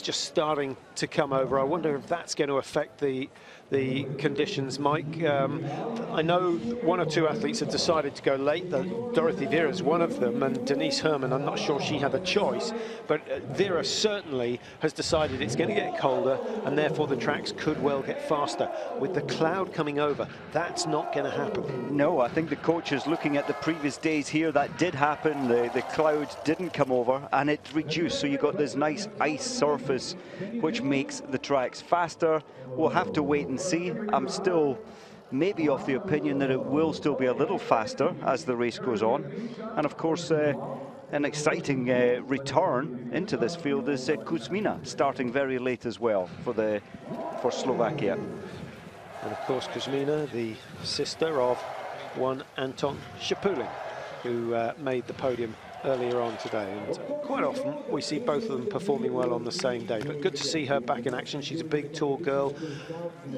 just starting to come over. I wonder if that's going to affect the conditions, Mike. I know one or two athletes have decided to go late. Dorothy Wierer is one of them, and Denise Herrmann, I'm not sure she had a choice, but Wierer certainly has decided it's going to get colder, and therefore the tracks could well get faster. With the cloud coming over, that's not going to happen. No, I think the coach is looking at the previous days here. That did happen. The cloud didn't come over, and it reduced, so you got this nice ice surface, which makes the tracks faster. We'll have to wait and see. I'm still maybe of the opinion that it will still be a little faster as the race goes on. And of course, an exciting return into this field is Kuzmina, starting very late as well for Slovakia. And of course, Kuzmina, the sister of one Anton Shapulin, who made the podium earlier on today, and quite often we see both of them performing well on the same day, but good to see her back in action. She's a big, tall girl.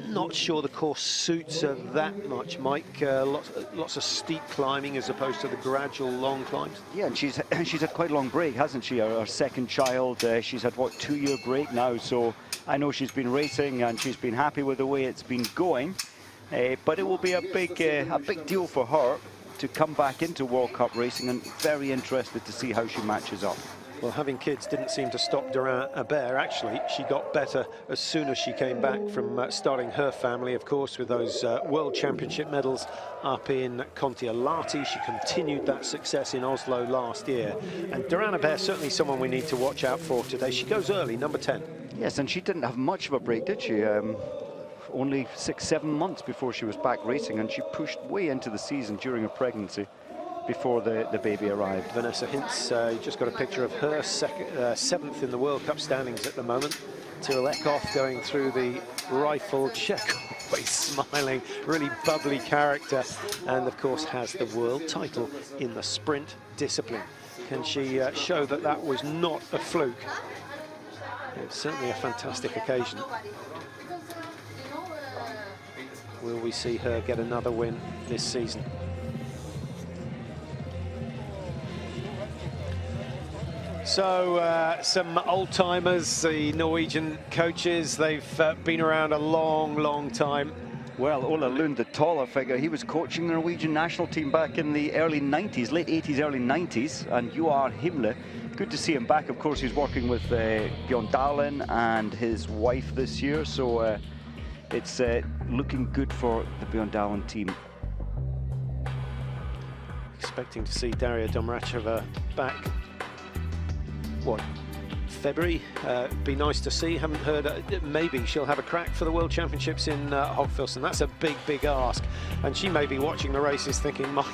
Not sure the course suits her that much, Mike. Lots of steep climbing as opposed to the gradual long climbs. Yeah, and she's had quite a long break, hasn't she? Her second child, she's had, what, 2-year break now, so I know she's been racing and she's been happy with the way it's been going, but it will be a big deal for her to come back into World Cup racing, and very interested to see how she matches up. Well, having kids didn't seem to stop Durand Hebert. Actually, she got better as soon as she came back from starting her family, of course, with those World Championship medals up in Kontiolahti. She continued that success in Oslo last year. And Durand Hebert, certainly someone we need to watch out for today. She goes early, number 10. Yes, and she didn't have much of a break, did she? Only 6-7 months before she was back racing, and she pushed way into the season during her pregnancy before the baby arrived. Vanessa Hintz, you just got a picture of her, 7th in the World Cup standings at the moment. Tyrrell Eckhoff going through the rifle check, always smiling, really bubbly character, and of course has the world title in the sprint discipline. Can she show that that was not a fluke? It's certainly a fantastic occasion. Will we see her get another win this season? So some old-timers, the Norwegian coaches, they've been around a long time. Well, Ola Lund, the taller figure, he was coaching the Norwegian national team back in the early 90s, late 80s, early 90s, and Joar Himle. Good to see him back. Of course, he's working with Bjørn Dalen and his wife this year, so it's looking good for the Bjørn Dalen team. Expecting to see Daria Domracheva back, what, February? Be nice to see. Haven't heard, maybe she'll have a crack for the World Championships in Hogfilson. That's a big ask. And she may be watching the races thinking, my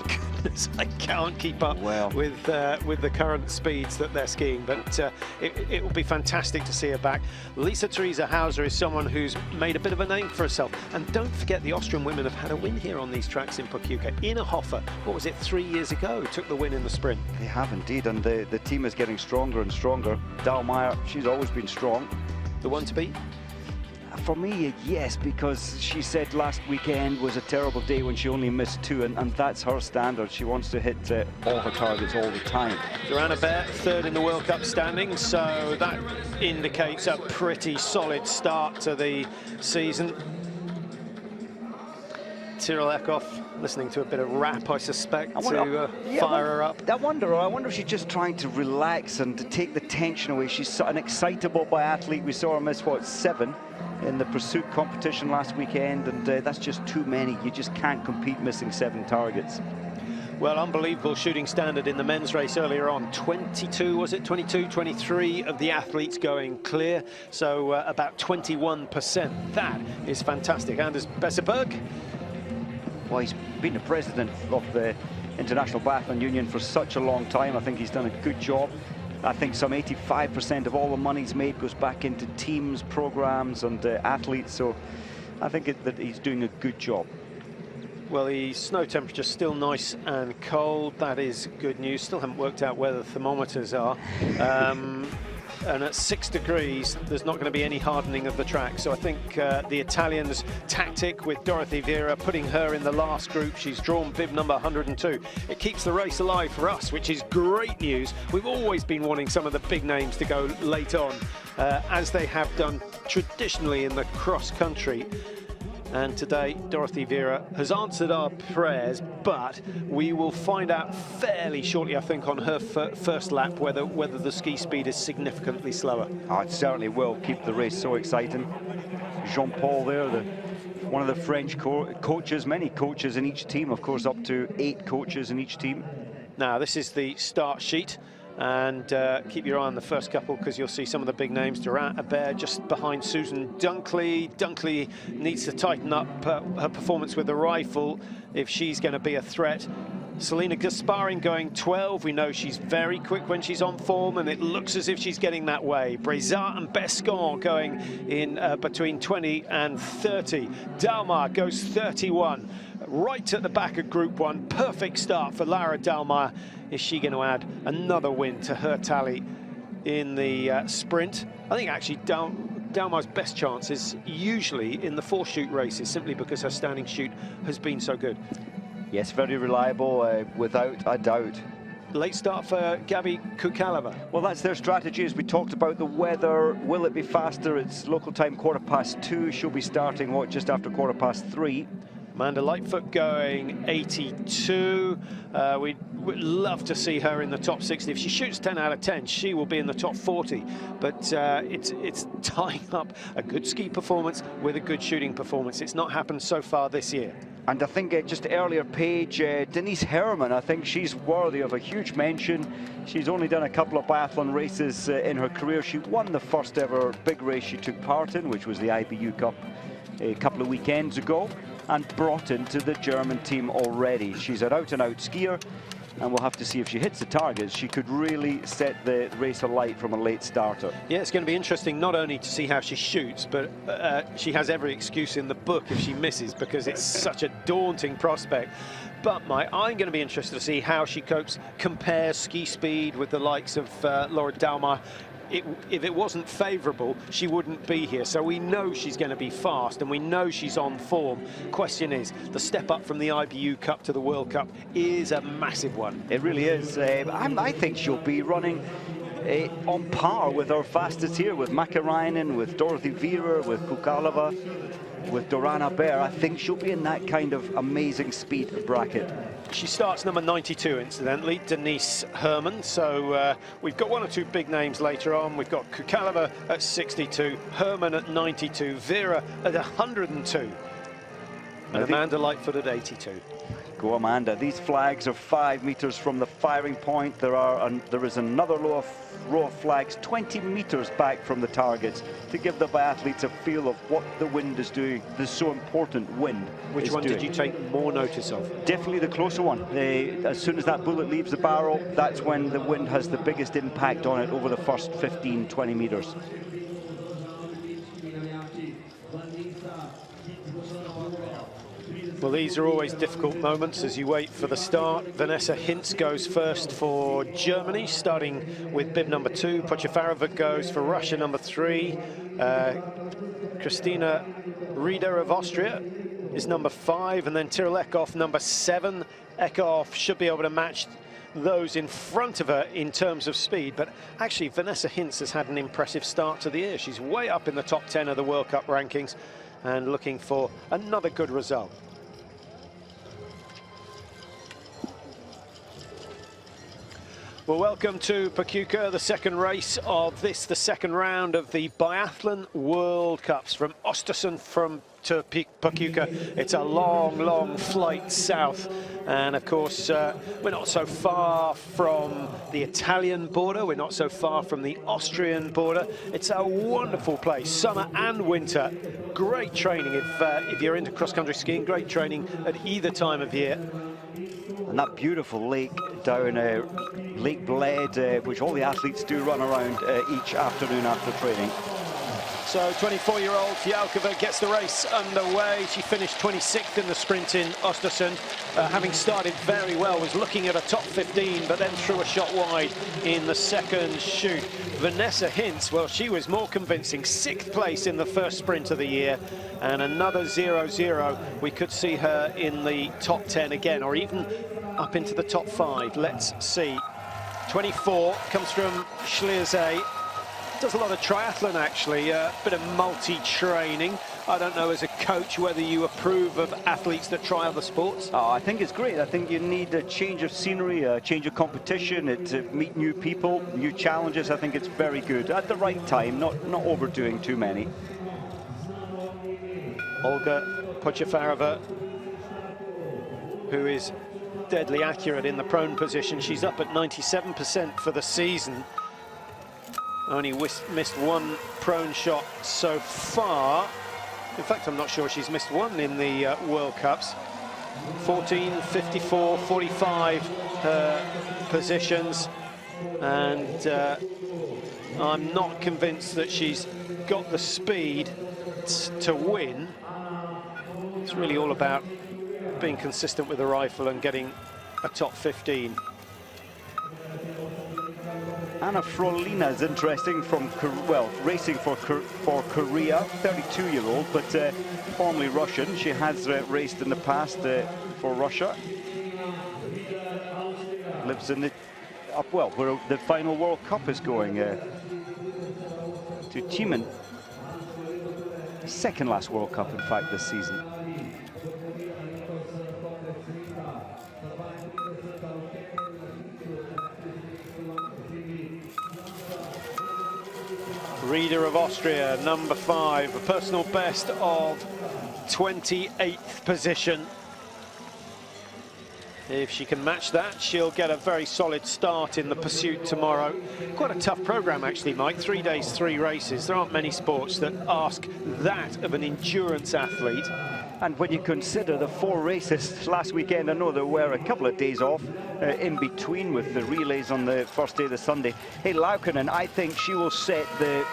goodness, I can't keep up with the current speeds that they're skiing. But it will be fantastic to see her back. Lisa Theresa Hauser is someone who's made a bit of a name for herself. And don't forget, the Austrian women have had a win here on these tracks in Pokljuka. Ina Hofer, what was it, 3 years ago, took the win in the sprint. They have indeed, and the team is getting stronger and stronger. Dahlmeier, she's always been strong. The one to beat? For me, yes, because she said last weekend was a terrible day when she only missed 2, and that's her standard. She wants to hit all her targets all the time. Durand Hebert, 3rd in the World Cup standings, so that indicates a pretty solid start to the season. Tyrrell Eckhoff listening to a bit of rap, I suspect, to fire her up. I wonder if she's just trying to relax and to take the tension away. She's an excitable biathlete. We saw her miss, what, 7 in the pursuit competition last weekend, and that's just too many. You just can't compete missing 7 targets. Well, unbelievable shooting standard in the men's race earlier on. 22, was it? 22, 23 of the athletes going clear, so about 21%. That is fantastic. Anders Besseberg. Well, he's been the president of the International Biathlon Union for such a long time. I think he's done a good job. I think some 85% of all the money's made goes back into teams, programs, and athletes. So I think that he's doing a good job. Well, the snow temperature's still nice and cold. That is good news. Still haven't worked out where the thermometers are. and at 6 degrees, there's not going to be any hardening of the track. So I think the Italians' tactic with Dorothy Wierer, putting her in the last group, she's drawn bib number 102. It keeps the race alive for us, which is great news. We've always been wanting some of the big names to go late on, as they have done traditionally in the cross-country. And today, Dorothy Wierer has answered our prayers, but we will find out fairly shortly, I think, on her first lap, whether the ski speed is significantly slower. Oh, it certainly will keep the race so exciting. Jean-Paul there, one of the French coaches, many coaches in each team, of course, up to 8 coaches in each team. Now, this is the start sheet. And keep your eye on the first couple, because you'll see some of the big names. Durant-Hebert just behind Susan Dunklee. Dunklee needs to tighten up her performance with the rifle if she's going to be a threat. Selena Gasparin going 12. We know she's very quick when she's on form, and it looks as if she's getting that way. Braisaz and Bescon going in between 20 and 30. Dahlmeier goes 31. Right at the back of Group 1. Perfect start for Laura Dahlmeier. Is she going to add another win to her tally in the sprint? I think actually Dahlmeier's best chance is usually in the 4-shoot races, simply because her standing shoot has been so good. Yes, very reliable, without a doubt. Late start for Gabi Kukalova. Well, that's their strategy, as we talked about the weather. Will it be faster? It's local time 2:15. She'll be starting, what, just after 3:15. Amanda Lightfoot going 82. We'd love to see her in the top 60. If she shoots 10 out of 10, she will be in the top 40. But it's tying up a good ski performance with a good shooting performance. It's not happened so far this year. And I think just earlier page, Denise Herrmann, I think she's worthy of a huge mention. She's only done a couple of biathlon races in her career. She won the first ever big race she took part in, which was the IBU Cup a couple of weekends ago, and brought into the German team already. She's an out-and-out skier, and we'll have to see if she hits the targets. She could really set the race alight from a late starter. Yeah, it's going to be interesting not only to see how she shoots, but she has every excuse in the book if she misses, because it's such a daunting prospect. But I'm going to be interested to see how she compares ski speed with the likes of Laura Dahlmeier. If it wasn't favourable, she wouldn't be here. So we know she's going to be fast, and we know she's on form. Question is, the step up from the IBU Cup to the World Cup is a massive one. It really is. I think she'll be running on par with our fastest here, with Mäkäräinen, with Dorothy Wierer, with Kukalova, with Durant-Hebert. I think she'll be in that kind of amazing speed bracket. She starts number 92, incidentally, Denise Herrmann. So we've got 1 or 2 big names later on. We've got Kukalova at 62, Herrmann at 92, Wierer at 102, and Amanda Lightfoot at 82. Go Amanda. These flags are 5 meters from the firing point. There is another row of flags 20 meters back from the targets to give the biathletes a feel of what the wind is doing. The so important wind. Which one did you take more notice of? Definitely the closer one. As soon as that bullet leaves the barrel, that's when the wind has the biggest impact on it over the first 15-20 meters. Well, these are always difficult moments as you wait for the start. Vanessa Hintz goes first for Germany, starting with bib number 2. Pokljuka goes for Russia, number 3. Christina Rieder of Austria is number 5, and then Tyrell Eckhoff, number 7. Eckhoff should be able to match those in front of her in terms of speed, but actually Vanessa Hintz has had an impressive start to the year. She's way up in the top 10 of the World Cup rankings and looking for another good result. Well, welcome to Pokljuka, the second race of this, the second round of the Biathlon World Cups from Östersund to Pokljuka. It's a long, long flight south. And of course, we're not so far from the Italian border. We're not so far from the Austrian border. It's a wonderful place, summer and winter. Great training if you're into cross-country skiing, great training at either time of year. And that beautiful lake down Lake Bled, which all the athletes do run around each afternoon after training. So 24-year-old Fialkova gets the race underway. She finished 26th in the sprint in Östersund, having started very well, was looking at a top 15, but then threw a shot wide in the second shoot. Vanessa Hintz, well, she was more convincing. 6th place in the first sprint of the year, and another 0-0. We could see her in the top 10 again, or even up into the top 5. Let's see. 24 comes from Schliersee. Does a lot of triathlon, actually, a bit of multi-training. I don't know, as a coach, whether you approve of athletes that try other sports. Oh, I think it's great. I think you need a change of scenery, a change of competition, to meet new people, new challenges. I think it's very good at the right time, not overdoing too many. Olga Podchafarova, who is deadly accurate in the prone position. She's up at 97% for the season. Only missed one prone shot so far. In fact, I'm not sure she's missed one in the World Cups. 14, 54, 45 positions. And I'm not convinced that she's got the speed to win. It's really all about being consistent with the rifle and getting a top 15. Anna Frolina is interesting from, well, racing for Korea, 32-year-old, but formerly Russian. She has raced in the past for Russia. Lives in the, well, where the final World Cup is going, to Timen. Second last World Cup, in fact, this season. Rieder of Austria, number 5, a personal best of 28th position. If she can match that, she'll get a very solid start in the pursuit tomorrow. Quite a tough program, actually, Mike. 3 days, 3 races. There aren't many sports that ask that of an endurance athlete. And when you consider the 4 races last weekend, I know there were a couple of days off in between with the relays on the first day of the Sunday. Hey, Laukkanen, I think she will set the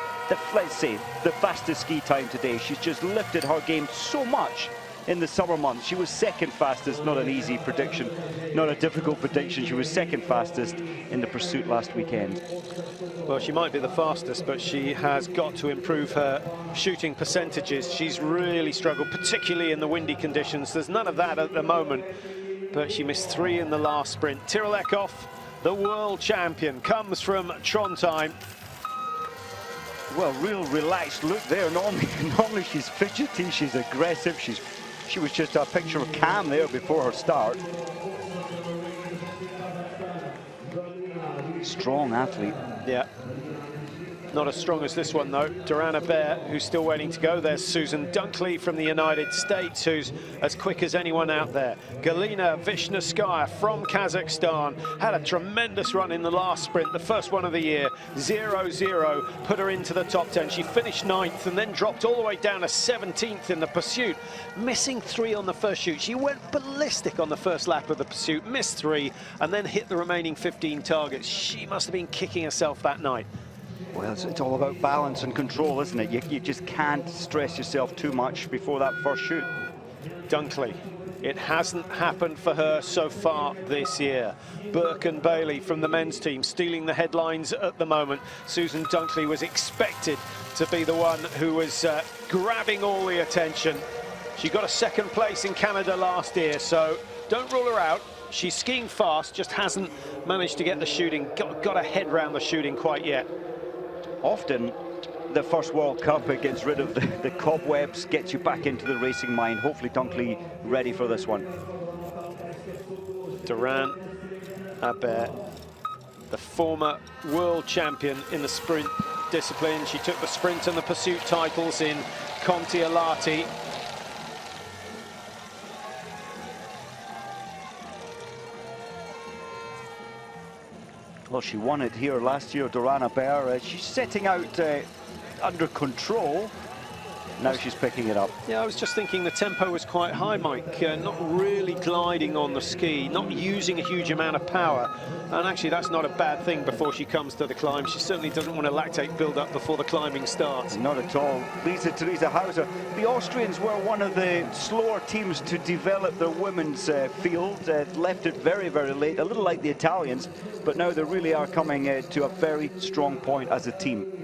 let's say, the fastest ski time today. She's just lifted her game so much in the summer months. She was second fastest, not an easy prediction, not a difficult prediction. She was second fastest in the pursuit last weekend. Well, she might be the fastest, but she has got to improve her shooting percentages. She's really struggled, particularly in the windy conditions. There's none of that at the moment, but she missed 3 in the last sprint. Tiril Eckhoff, the world champion, comes from Trondheim. Well, real relaxed look there. Normally she's fidgety, she's aggressive. She was just a picture of calm there before her start. Strong athlete. Yeah. Not as strong as this one, though. Dorana Bear, who's still waiting to go. There's Susan Dunklee from the United States, who's as quick as anyone out there. Galina Vishneskaya from Kazakhstan had a tremendous run in the last sprint, the first one of the year. 0-0, put her into the top 10. She finished 9th and then dropped all the way down to 17th in the pursuit, missing 3 on the first shoot. She went ballistic on the first lap of the pursuit, missed 3, and then hit the remaining 15 targets. She must have been kicking herself that night. Well, it's all about balance and control, isn't it? You just can't stress yourself too much before that first shoot. Dunklee, it hasn't happened for her so far this year. Burke and Bailey from the men's team stealing the headlines at the moment. Susan Dunklee was expected to be the one who was grabbing all the attention. She got a 2nd place in Canada last year, so don't rule her out. She's skiing fast, just hasn't managed to get the shooting, got her head round the shooting quite yet. Often, the first World Cup, it gets rid of the cobwebs, gets you back into the racing mind. Hopefully, Dunklee ready for this one. Dorana Bear, the former world champion in the sprint discipline. She took the sprint and the pursuit titles in Kontiolahti. Well, she won it here last year, Dorana Bear. She's setting out under control. Now she's picking it up. Yeah, I was just thinking the tempo was quite high, Mike. Not really gliding on the ski, not using a huge amount of power. And actually, that's not a bad thing before she comes to the climb. She certainly doesn't want a lactate build-up before the climbing starts. Not at all. Lisa Hauser. The Austrians were one of the slower teams to develop their women's field. Left it very, very late, a little like the Italians. But now they really are coming to a very strong point as a team.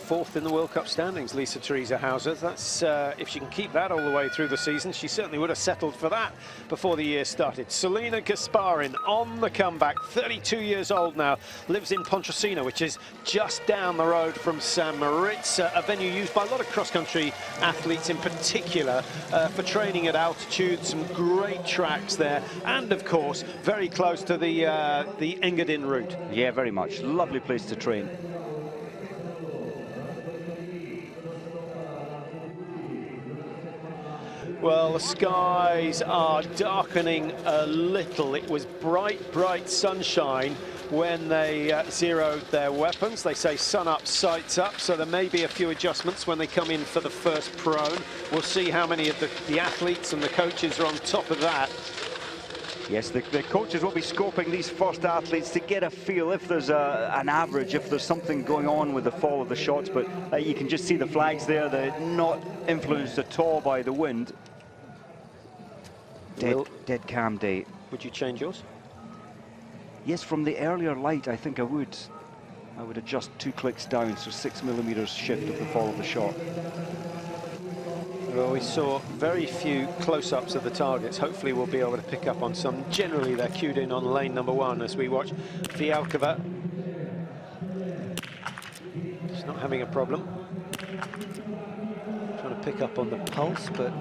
Fourth in the World Cup standings, Lisa Theresa Hauser. That's if she can keep that all the way through the season, she certainly would have settled for that before the year started. Selena Gasparin on the comeback, 32 years old now, lives in Pontresina, which is just down the road from St. Moritz, a venue used by a lot of cross-country athletes in particular for training at altitude. Some great tracks there, and of course very close to the Engadin route. Yeah, very much. Lovely place to train. Well, the skies are darkening a little. It was bright, bright sunshine when they zeroed their weapons. They say sun up, sights up, so there may be a few adjustments when they come in for the first prone. We'll see how many of the athletes and the coaches are on top of that. Yes, the coaches will be scoping these first athletes to get a feel if there's an average, if there's something going on with the fall of the shots. But you can just see the flags there. They're not influenced at all by the wind. Dead calm day. Would you change yours? Yes, from the earlier light, I think I would. I would adjust 2 clicks down, so 6 millimeters shift of the fall of the shot. Well, we saw very few close-ups of the targets. Hopefully we'll be able to pick up on some. Generally, they're cued in on lane number 1 as we watch Fialkova. She's not having a problem. Trying to pick up on the pulse, but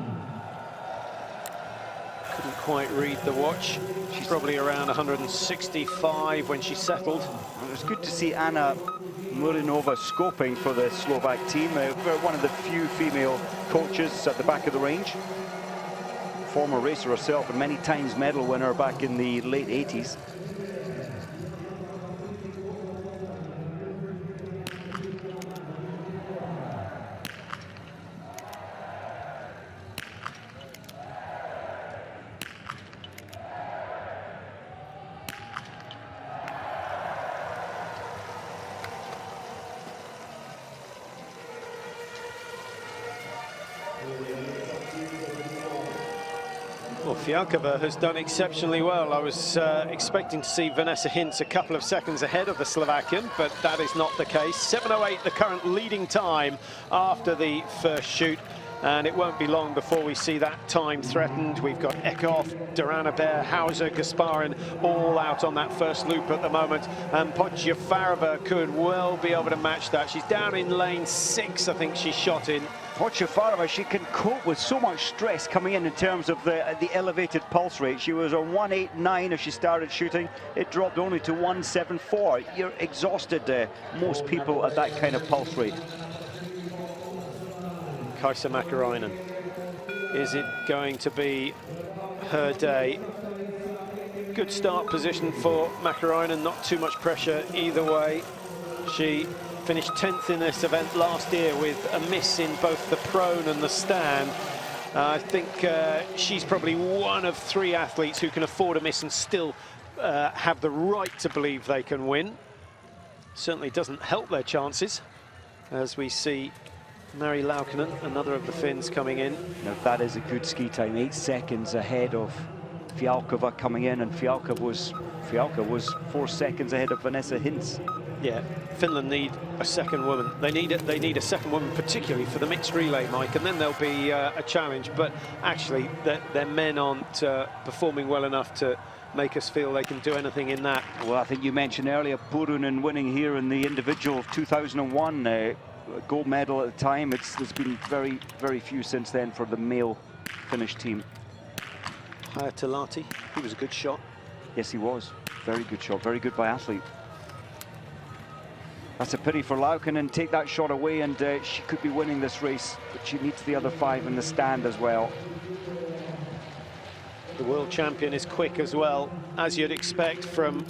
couldn't quite read the watch. She's probably around 165 when she settled. It was good to see Anna Murinova scoping for the Slovak team. One of the few female coaches at the back of the range. Former racer herself and many times medal winner back in the late 80s. Well, Fialkova has done exceptionally well. I was expecting to see Vanessa Hintz a couple of seconds ahead of the Slovakian, but that is not the case. 7:08, the current leading time after the first shoot, and it won't be long before we see that time threatened. We've got Eckhoff, Duranabert, Hauser, Gasparin all out on that first loop at the moment, and Pokljuka could well be able to match that. She's down in lane 6, I think she shot in. Pokljuka, she can cope with so much stress coming in terms of the elevated pulse rate. She was on 189 as she started shooting. It dropped only to 174. You're exhausted, most people at that kind of pulse rate. Kaisa Mäkäräinen. Is it going to be her day? Good start position for Mäkäräinen, not too much pressure either way. She finished 10th in this event last year with a miss in both the prone and the stand. I think she's probably one of 3 athletes who can afford a miss and still have the right to believe they can win. Certainly doesn't help their chances, as we see Mari Laukkanen, another of the Finns, coming in. Now that is a good ski time, 8 seconds ahead of Fialkova coming in, and Fialkova was 4 seconds ahead of Vanessa Hintz. Yeah, Finland need a second woman. They need a second woman, particularly for the mixed relay, Mike, and then there'll be a challenge. But actually, their men aren't performing well enough to make us feel they can do anything in that. Well, I think you mentioned earlier Purunen winning here in the individual of 2001. Gold medal at the time. There's been very, very few since then for the male Finnish team. Hayatalahti, he was a good shot. Yes, he was. Very good shot. Very good biathlete. That's a pity for Laukkanen. Take that shot away and she could be winning this race, but she needs the other 5 in the stand as well. The world champion is quick as well, as you'd expect from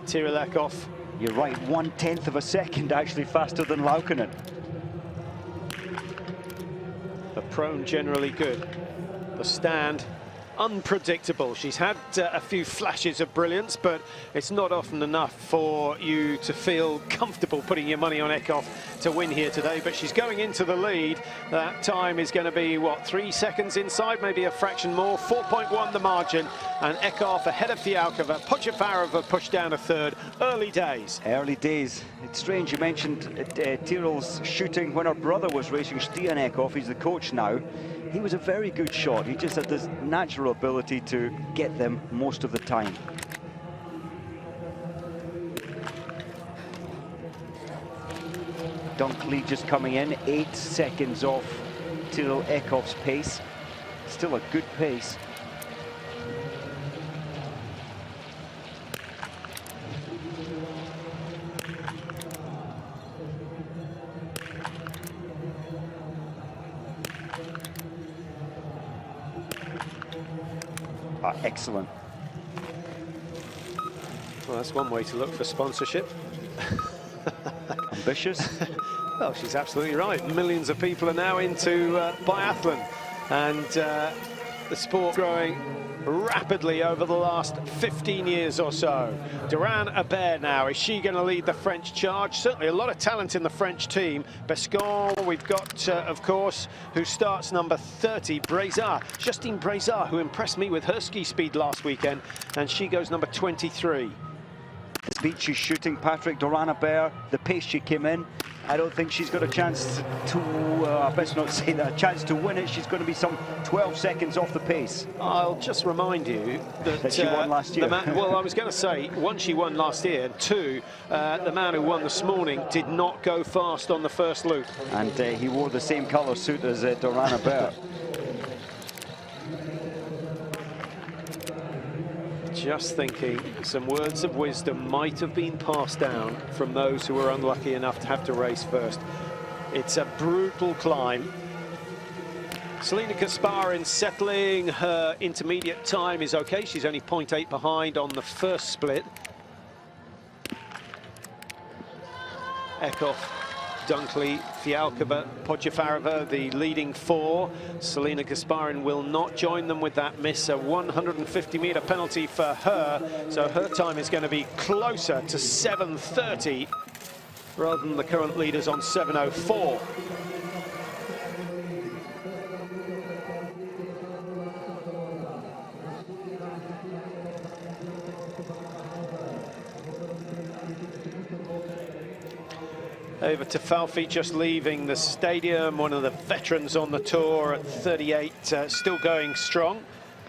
Tyrell Eckhoff. You're right, 1/10 of a second actually faster than Laukkanen. The prone generally good. The stand, unpredictable. She's had a few flashes of brilliance, but it's not often enough for you to feel comfortable putting your money on Eckhoff to win here today. But she's going into the lead. That time is going to be, what, 3 seconds inside, maybe a fraction more. 4.1 the margin, and Eckhoff ahead of Fialkova. Pokljuka pushed down a third. Early days. Early days. It's strange you mentioned Tyrrell's shooting when her brother was racing. Stian Eckhoff, he's the coach now. He was a very good shot. He just had this natural ability to get them most of the time. Dunklee just coming in, 8 seconds off Tyrrell Eckhoff's pace. Still a good pace. Excellent. Well, that's one way to look for sponsorship. Ambitious. Well, she's absolutely right. Millions of people are now into biathlon, and the sport growing rapidly over the last 15 years or so. Durand Hebert now, is she going to lead the French charge? Certainly a lot of talent in the French team. Bescon, we've got, of course, who starts number 30, Braisaz. Justine Braisaz, who impressed me with her ski speed last weekend, and she goes number 23. The speed she's shooting, Patrick, Durand Hebert, the pace she came in, I don't think she's got a chance to, I best not say that, a chance to win it. She's going to be some 12 seconds off the pace. I'll just remind you that she won last year. Well, I was going to say, one, she won last year, and two, the man who won this morning did not go fast on the first loop. And he wore the same colour suit as Durand Hebert. Just thinking, some words of wisdom might have been passed down from those who were unlucky enough to have to race first. It's a brutal climb. Selena Kasparin settling. Her intermediate time is okay. She's only 0.8 behind on the first split. Eckhoff, Dunklee, Fialkova, Pokljuka, the leading four. Selena Kasparin will not join them with that miss. A 150-meter penalty for her, so her time is going to be closer to 7:30 rather than the current leaders on 7:04. Over to Falfi, just leaving the stadium, one of the veterans on the tour at 38, still going strong.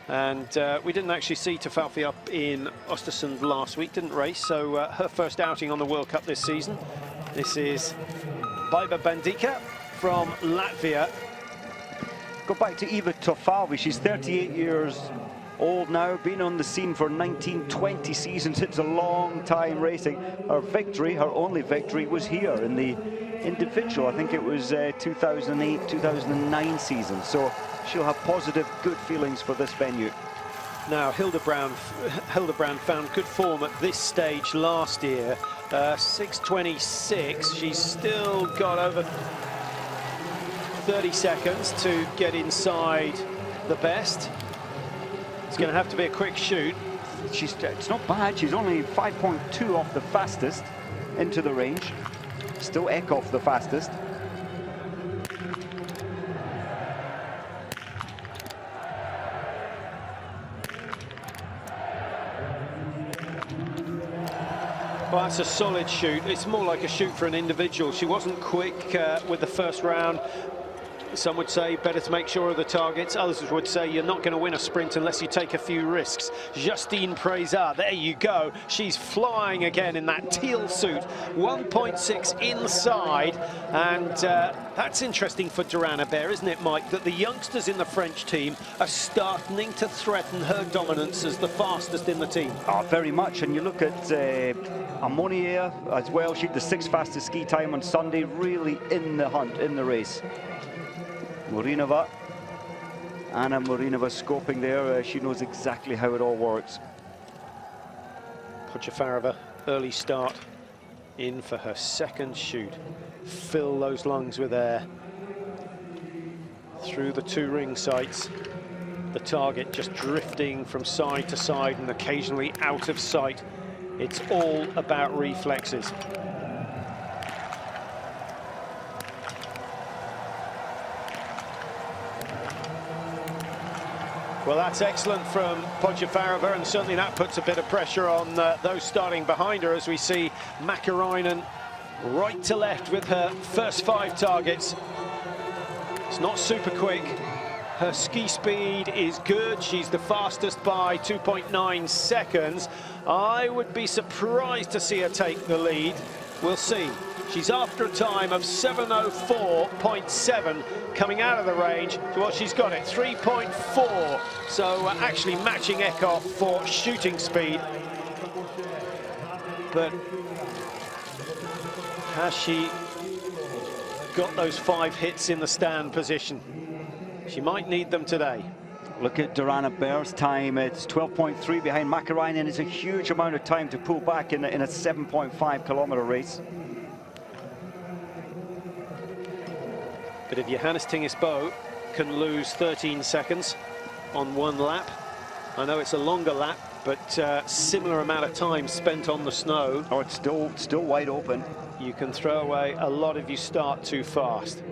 And we didn't actually see Tafalfi up in Östersund last week, didn't race, so her first outing on the World Cup this season. This is Baiba Bandika from Latvia. Go back to Eva Tafalfi, she's 38 years old now, been on the scene for 19-20 seasons. It's a long time racing. Her victory, her only victory, was here in the individual. I think it was 2008-2009 season. So she'll have positive, good feelings for this venue. Now, Hildebrand found good form at this stage last year. 6:26. She's still got over 30 seconds to get inside the best. It's going to have to be a quick shoot. It's not bad. She's only 5.2 off the fastest into the range. Still Eckhoff the fastest. Well, that's a solid shoot. It's more like a shoot for an individual. She wasn't quick with the first round. Some would say better to make sure of the targets. Others would say you're not going to win a sprint unless you take a few risks. Justine Braisaz, there you go. She's flying again in that teal suit. 1.6 inside. And that's interesting for Durand Hebert, isn't it, Mike? That the youngsters in the French team are starting to threaten her dominance as the fastest in the team. Oh, very much. And you look at Ammonier as well. She had the 6th fastest ski time on Sunday. Really in the hunt, in the race. Murinova, Anna Murinova scoping there. She knows exactly how it all works. Pokljuka, early start, in for her second shoot. Fill those lungs with air. through the two ring sights. The target just drifting from side to side and occasionally out of sight. It's all about reflexes. Well, that's excellent from Pokljuka, and certainly that puts a bit of pressure on those starting behind her, as we see Mäkinen right to left with her first 5 targets. It's not super quick. Her ski speed is good. She's the fastest by 2.9 seconds. I would be surprised to see her take the lead. We'll see. She's after a time of 7:04.7 coming out of the range. So what she's got it, 3.4. So actually matching Eckhoff for shooting speed. But has she got those 5 hits in the stand position? She might need them today. Look at Dorana Bear's time. It's 12.3 behind Mäkinen. It's a huge amount of time to pull back in a 7.5-kilometer race. But if Johannes Tingesbo can lose 13 seconds on 1 lap, I know it's a longer lap, but similar amount of time spent on the snow. Oh, it's still wide open. You can throw away a lot if you start too fast.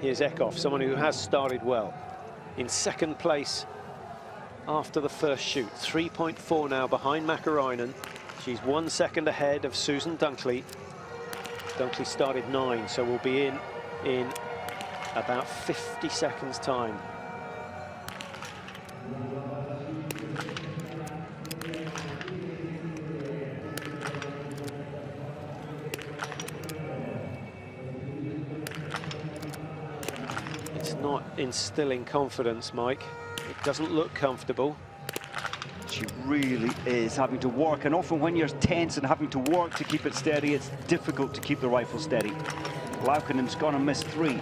Here's Eckhoff, someone who has started well. In second place after the first shoot. 3.4 now behind Mäkinen. She's 1 second ahead of Susan Dunklee. Dunklee started 9, so we'll be in about 50 seconds time. It's not instilling confidence, Mike. It doesn't look comfortable. She really is having to work, and often when you're tense and having to work to keep it steady, it's difficult to keep the rifle steady. Laukonen's gonna miss 3.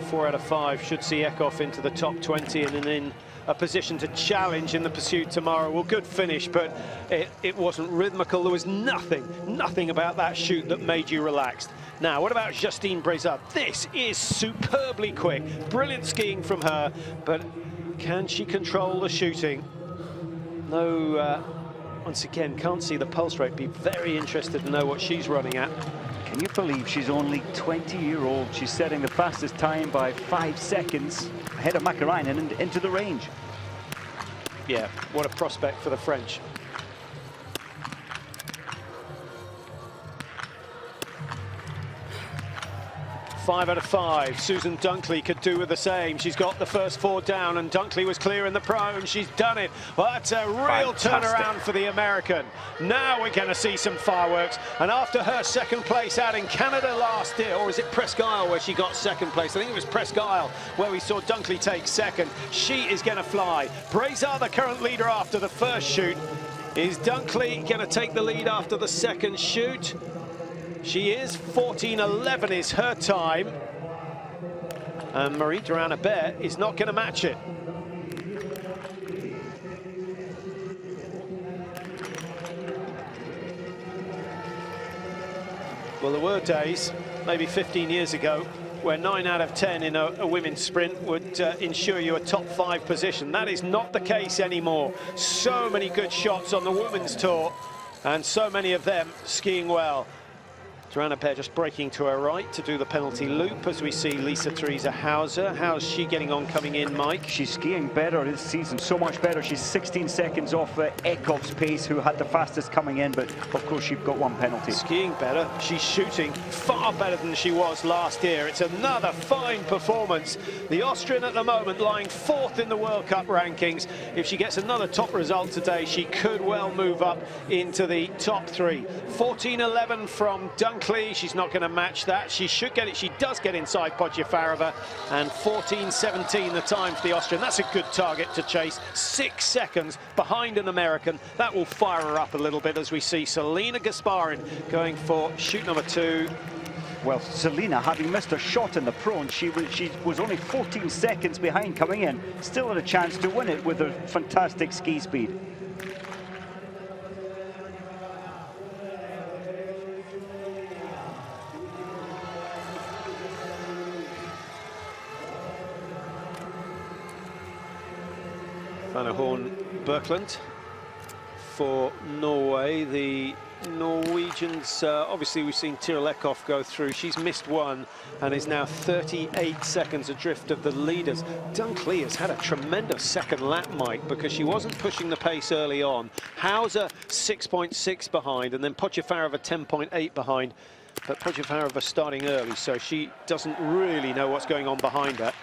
4 out of 5 should see Eckhoff into the top 20 and in a position to challenge in the pursuit tomorrow. Well, good finish, but it wasn't rhythmical. There was nothing about that shoot that made you relaxed. Now, what about Justine Braisaz? This is superbly quick. Brilliant skiing from her, but can she control the shooting? No, once again, can't see the pulse rate. Be very interested to know what she's running at. Can you believe she's only 20-year-old? She's setting the fastest time by 5 seconds ahead of Mäkinen and into the range. Yeah, what a prospect for the French. Five out of 5. Susan Dunklee could do with the same. She's got the first 4 down, and Dunklee was clear in the prone. She's done it. Well, that's a real turnaround for the American. Now we're going to see some fireworks. And after her second place out in Canada last year, or is it Presque Isle where she got second place? I think it was Presque Isle where we saw Dunklee take second. She is going to fly. Braisaz, the current leader after the first shoot. Is Dunklee going to take the lead after the second shoot? She is. 14:11 is her time. And Marie Dorana-Bear is not going to match it. Well, there were days, maybe 15 years ago, where 9 out of 10 in a women's sprint would ensure you a top 5 position. That is not the case anymore. So many good shots on the women's tour, and so many of them skiing well. Dorana-Bear just braking to her right to do the penalty loop as we see Lisa Theresa Hauser. How's she getting on coming in, Mike? She's skiing better this season, so much better. She's 16 seconds off Eckhoff's pace, who had the fastest coming in, but of course she's got 1 penalty. Skiing better. She's shooting far better than she was last year. It's another fine performance. The Austrian at the moment lying 4th in the World Cup rankings. If she gets another top result today, she could well move up into the top 3. 14:11 from Dunklee. She's not going to match that. She should get it. She does get inside Pokljuka, and 14:17 the time for the Austrian. That's a good target to chase. 6 seconds behind an American. That will fire her up a little bit as we see Selena Gasparin going for shoot number 2. Well, Selena, having missed her shot in the prone, she was only 14 seconds behind coming in. Still had a chance to win it with her fantastic ski speed. Van Horn Birkeland for Norway. The Norwegians, obviously we've seen Tiril Eckhoff go through. She's missed one and is now 38 seconds adrift of the leaders. Dunklee has had a tremendous second lap, Mike, because she wasn't pushing the pace early on. Hauser 6.6 behind, and then Pokljuka 10.8 behind. But Pokljuka starting early, so she doesn't really know what's going on behind her.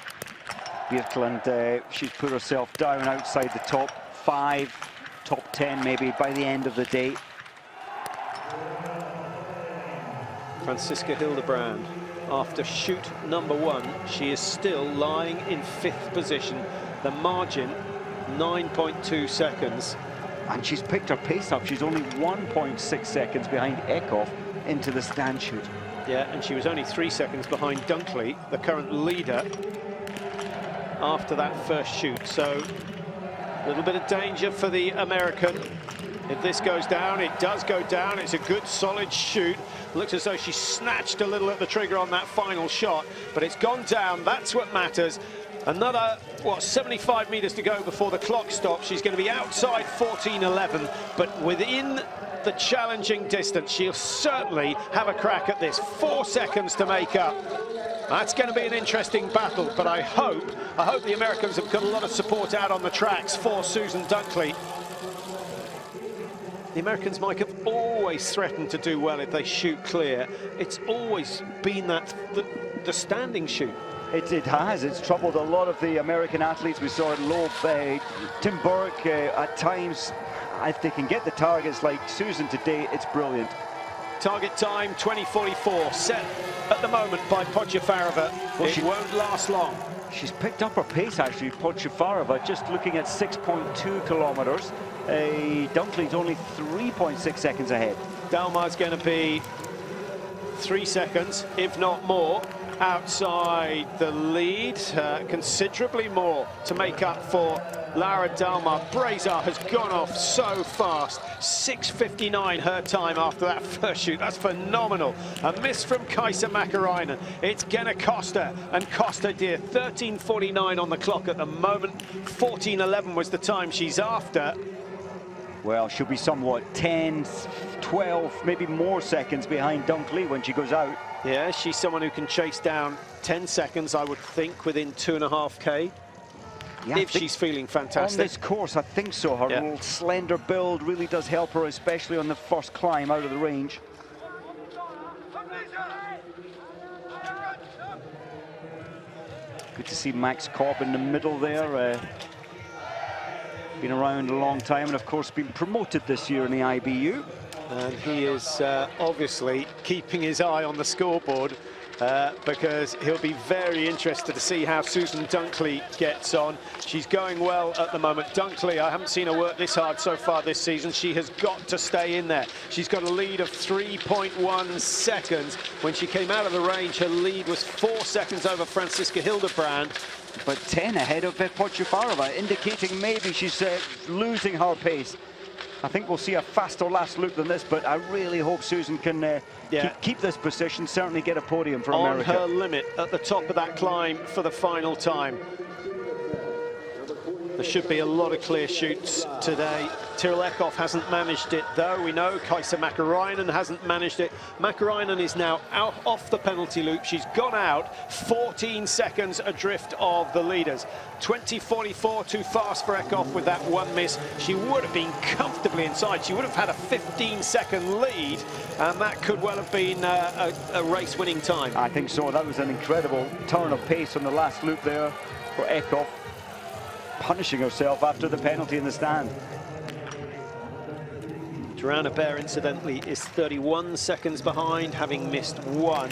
Birkeland, she's put herself down outside the top 5, top 10 maybe by the end of the day. Franziska Hildebrand, after shoot number 1, she is still lying in 5th position. The margin, 9.2 seconds. And she's picked her pace up. She's only 1.6 seconds behind Eckhoff into the stand shoot. Yeah, and she was only 3 seconds behind Dunklee, the current leader, after that first shoot. So a little bit of danger for the American. If this goes down, it does go down. It's a good, solid shoot. Looks as though she snatched a little at the trigger on that final shot, but it's gone down. That's what matters. Another, what, 75 meters to go before the clock stops. She's going to be outside 14:11, but within the challenging distance. She'll certainly have a crack at this. 4 seconds to make up. That's going to be an interesting battle, but I hope the Americans have got a lot of support out on the tracks for Susan Dunklee. The Americans, Mike, have always threatened to do well if they shoot clear. It's always been that the standing shoot. It has. It's troubled a lot of the American athletes. We saw it Loeb, Tim Burke at times. If they can get the targets like Susan today, it's brilliant. Target time 20:44, set at the moment by Pokljuka. Well, it won't last long. She's picked up her pace, actually, Pokljuka, just looking at 6.2 kilometers. Dunklee's only 3.6 seconds ahead. Dahlmeier's going to be 3 seconds, if not more, outside the lead. Considerably more to make up for Laura Dahlmeier. Braisaz has gone off so fast. 6:59 her time after that first shoot. That's phenomenal. A miss from Kaisa Mäkäräinen. It's going to cost her, and cost her dear. 13:49 on the clock at the moment. 14:11 was the time she's after. Well, she'll be somewhat 10, 12, maybe more seconds behind Dunklee when she goes out. Yeah, she's someone who can chase down 10 seconds, I would think, within 2.5K. Yeah, if she's feeling fantastic. On this course, I think so. Her little slender build really does help her, especially on the first climb out of the range. Good to see Max Cobb in the middle there. Been around a long time and, of course, been promoted this year in the IBU. And he is obviously keeping his eye on the scoreboard because he'll be very interested to see how Susan Dunklee gets on. She's going well at the moment. Dunklee, I haven't seen her work this hard so far this season. She has got to stay in there. She's got a lead of 3.1 seconds. When she came out of the range, her lead was 4 seconds over Franziska Hildebrand. But 10 ahead of Pokljuka, indicating maybe she's losing her pace. I think we'll see a faster last loop than this, but I really hope Susan can keep this position, certainly get a podium for America. On her limit at the top of that climb for the final time. There should be a lot of clear shoots today. Tiril Eckhoff hasn't managed it, though. We know Kaisa Mäkäräinen hasn't managed it. Mäkäräinen is now out off the penalty loop. She's gone out 14 seconds adrift of the leaders. 20:44 too fast for Eckhoff with that one miss. She would have been comfortably inside. She would have had a 15-second lead, and that could well have been a race-winning time. I think so. That was an incredible turn of pace on the last loop there for Eckhoff, punishing herself after the penalty in the stand. Joanna Baer, incidentally, is 31 seconds behind, having missed one.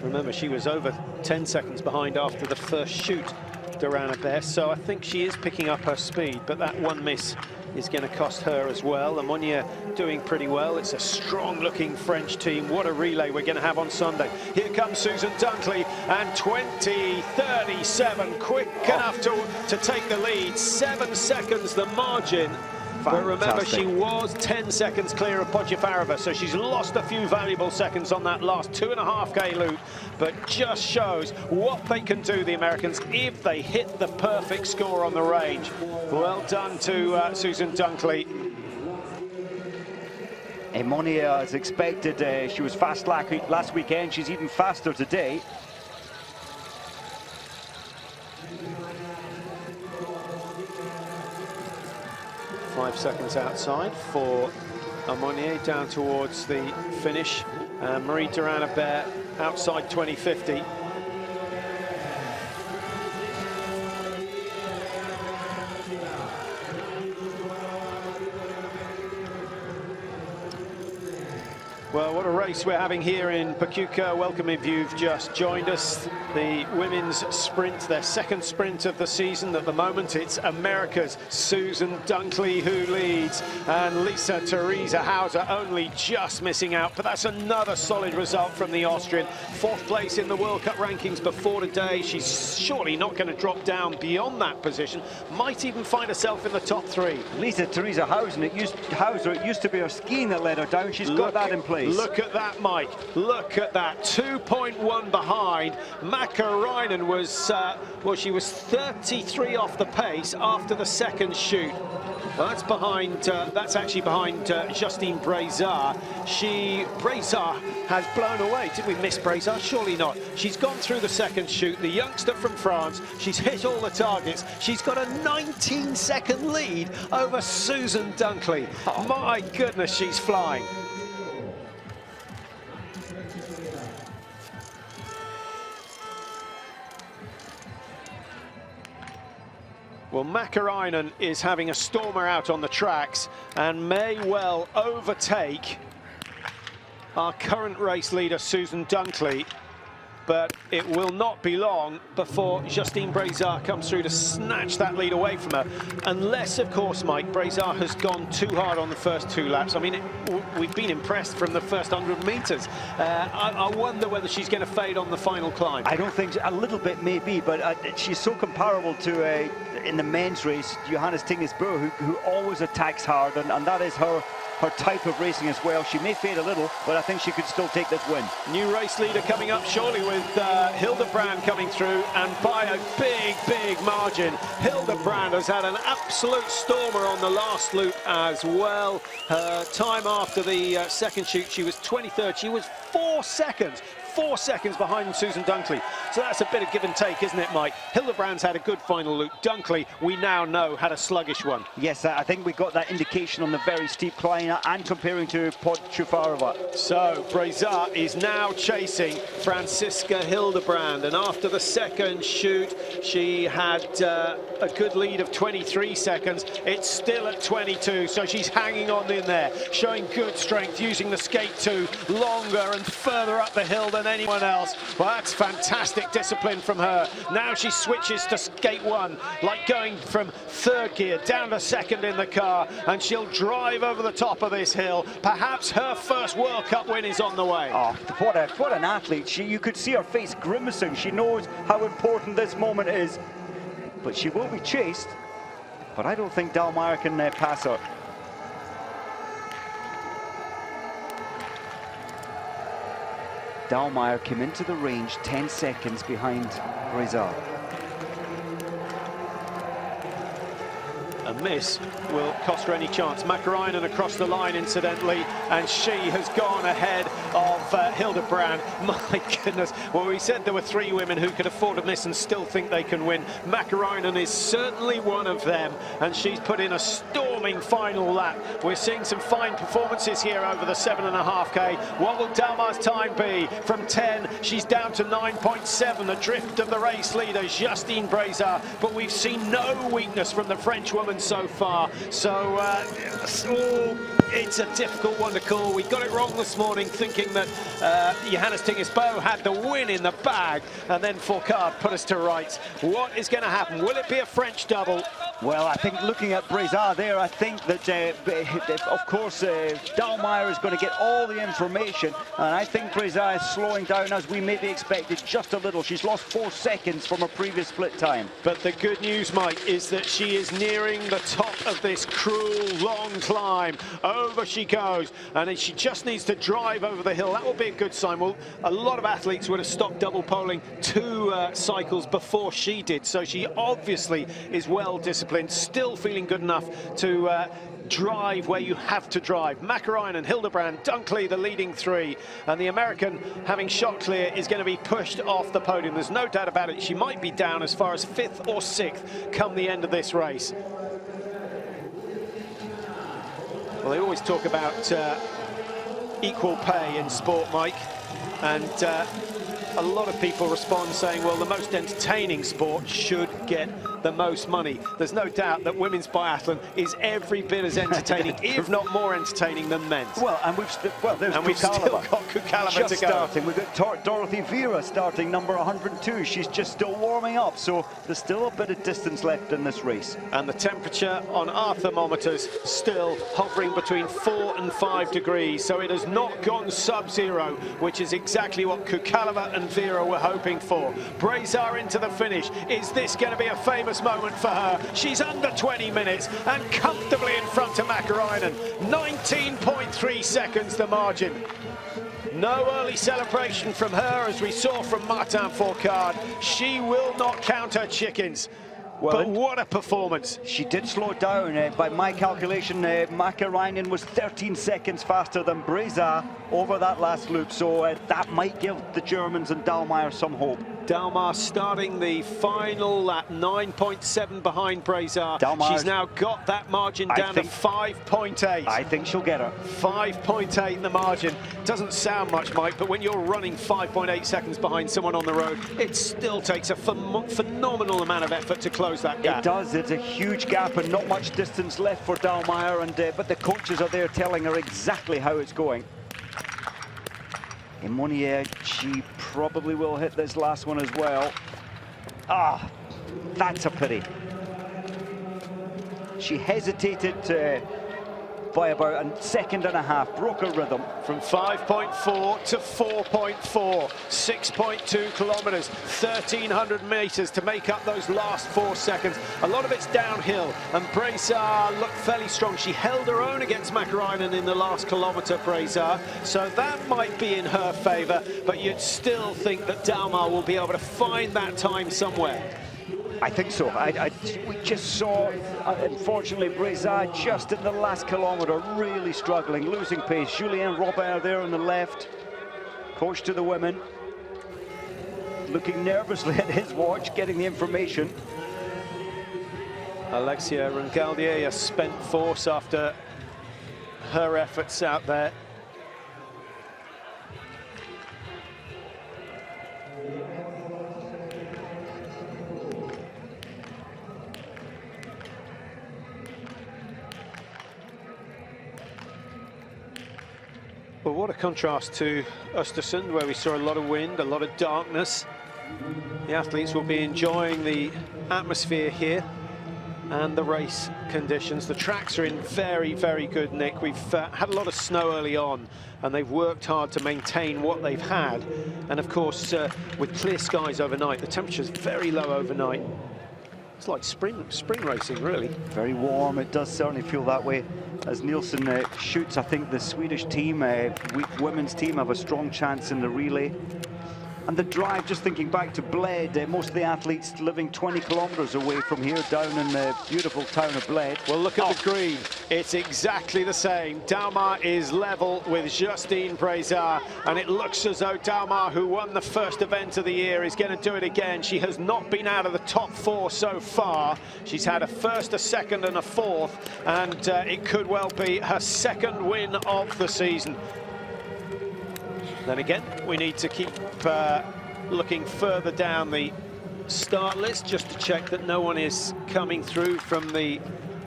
Remember, she was over 10 seconds behind after the first shoot, Joanna Baer, so I think she is picking up her speed, but that one miss is going to cost her as well. Ammonia doing pretty well. It's a strong-looking French team. What a relay we're going to have on Sunday. Here comes Susan Dunklee, and 20:37, quick enough to take the lead. 7 seconds the margin But remember, she was 10 seconds clear of Pokljuka, so she's lost a few valuable seconds on that last 2.5K loop, but just shows what they can do, the Americans, if they hit the perfect score on the range. Well done to Susan Dunklee. Emonia, as expected, she was fast last weekend. She's even faster today. Five seconds outside for Amonier down towards the finish. Marie Durand-Abert outside 2050. Well, what a race we're having here in Pokljuka. Welcome if you've just joined us. The women's sprint, their second sprint of the season. At the moment, it's America's Susan Dunklee who leads, and Lisa Theresa Hauser only just missing out. But that's another solid result from the Austrian. Fourth place in the World Cup rankings before today. She's surely not going to drop down beyond that position. Might even find herself in the top three. Lisa Theresa Hauser, it used to be her skiing that led her down. She's got that in place. Look at that, Mike. Look at that. 2.1 behind. Mäkäräinen was, well, she was 33 off the pace after the second shoot. Well, that's behind, that's actually behind Justine Braisaz. Braisaz has blown away. Did we miss Braisaz? Surely not. She's gone through the second shoot. The youngster from France. She's hit all the targets. She's got a 19-second lead over Susan Dunklee. Oh. My goodness, she's flying. Well, Mäkäräinen is having a stormer out on the tracks and may well overtake our current race leader, Susan Dunklee. But it will not be long before Justine Braisaz comes through to snatch that lead away from her. Unless, of course, Mike, Braisaz has gone too hard on the first two laps. I mean, we've been impressed from the first 100 metres. I wonder whether she's going to fade on the final climb. I don't think so. A little bit maybe, but she's so comparable to, in the men's race, Johannes Tingesbø, who always attacks hard, and that is her type of racing as well. She may fade a little, but I think she could still take this win. New race leader coming up shortly with Hildebrand coming through, and by a big margin. Hildebrand has had an absolute stormer on the last loop as well. Her time after the second shoot, she was 23rd. She was 4 seconds behind Susan Dunklee. So that's a bit of give and take, isn't it, Mike? Hildebrand's had a good final loop. Dunklee, we now know, had a sluggish one. Yes, I think we got that indication on the very steep climb and comparing to Pokljuka. So Braisaz is now chasing Franziska Hildebrand, and after the second shoot, she had a good lead of 23 seconds. It's still at 22, so she's hanging on in there, showing good strength, using the skate 2 longer and further up the hill than anyone else. Well, that's fantastic discipline from her. Now she switches to skate 1, like going from third gear down to second in the car, and she'll drive over the top of this hill. Perhaps her first World Cup win is on the way. Oh, what an athlete. You could see her face grimacing. She knows how important this moment is, but she will be chased. But I don't think Dahlmeier can pass her. Dahlmeier came into the range 10 seconds behind Braisaz. A miss will cost her any chance. Mäkäräinen across the line, incidentally, and she has gone ahead of Hildebrand. My goodness. Well, we said there were 3 women who could afford a miss and still think they can win. Mäkäräinen is certainly one of them, and she's put in a storming final lap. We're seeing some fine performances here over the 7.5K. What will Dahlmeier's time be? From 10, she's down to 9.7, adrift of the race leader, Justine Braisaz, but we've seen no weakness from the French woman so far. So it's a difficult one to call. We got it wrong this morning, thinking that Johannes Tingesbø had the win in the bag, and then Fourcade put us to rights. What is going to happen? Will it be a French double? Well, I think looking at Braisaz there, I think that, of course, Dahlmeier is going to get all the information, and I think Braisaz is slowing down as we maybe expected just a little. She's lost 4 seconds from her previous split time. But the good news, Mike, is that she is nearing the top of this cruel, long climb. Over she goes, and she just needs to drive over the hill. That will be a good sign. Well, a lot of athletes would have stopped double poling 2 cycles before she did, so she obviously is well disciplined. Still feeling good enough to drive where you have to drive. Mäkäräinen, Hildebrand, Dunklee, the leading 3, and the American, having shot clear, is going to be pushed off the podium. There's no doubt about it. She might be down as far as 5th or 6th come the end of this race. Well, they always talk about equal pay in sport, Mike, and a lot of people respond saying, well, the most entertaining sport should get the most money. There's no doubt that women's biathlon is every bit as entertaining, if not more entertaining than men's. Well, and we've still got Kuzmina to go. Starting. We've got Dorothy Wierer starting number 102. She's just still warming up, so there's still a bit of distance left in this race. And the temperature on our thermometers still hovering between 4 and 5 degrees, so it has not gone sub-zero, which is exactly what Soukalova and Wierer were hoping for. Braisaz into the finish. Is this going to be a famous moment for her? She's under 20 minutes and comfortably in front of Mäkäräinen. 19.3 seconds the margin. No early celebration from her, as we saw from Martin Fourcade. She will not count her chickens. Well, but what a performance. She did slow down. By my calculation, Mäkäräinen was 13 seconds faster than Braisaz over that last loop, so that might give the Germans and Dahlmeier some hope. Dahlmeier starting the final at 9.7 behind Braisaz. She's now got that margin down to 5.8. I think she'll get her. 5.8 the margin. Doesn't sound much, Mike, but when you're running 5.8 seconds behind someone on the road, it still takes a phenomenal amount of effort to close that gap. It does. It's a huge gap and not much distance left for Dahlmeier, and but the coaches are there telling her exactly how it's going. Monier, she probably will hit this last one as well. Ah, that's a pity. She hesitated by about a second and a half, broke her rhythm. From 5.4 to 4.4, 6.2 kilometers, 1,300 meters to make up those last 4 seconds. A lot of it's downhill, and Braisaz looked fairly strong. She held her own against Mäkäräinen in the last kilometer, Braisaz, so that might be in her favor, but you'd still think that Dahlmeier will be able to find that time somewhere. I think so. We just saw, unfortunately, Braisaz just in the last kilometre really struggling, losing pace. Julien Robert there on the left, coach to the women, looking nervously at his watch, getting the information. Alexia Rangaldier, a spent force after her efforts out there. Well, what a contrast to Östersund, where we saw a lot of wind, a lot of darkness. The athletes will be enjoying the atmosphere here and the race conditions. The tracks are in very, very good nick. We've had a lot of snow early on, and they've worked hard to maintain what they've had. And of course, with clear skies overnight, the temperature's very low overnight. It's like spring racing, really. Very warm. It does certainly feel that way. As Nielsen shoots, I think the Swedish team, women's team, have a strong chance in the relay. And the drive, just thinking back to Bled, most of the athletes living 20 kilometres away from here, down in the beautiful town of Bled. Well, look at the green. It's exactly the same. Dahlmeier is level with Justine Braisaz, and it looks as though Dahlmeier, who won the first event of the year, is going to do it again. She has not been out of the top 4 so far. She's had a first, a second, and a fourth, and it could well be her second win of the season. Then again, we need to keep looking further down the start list just to check that no one is coming through from the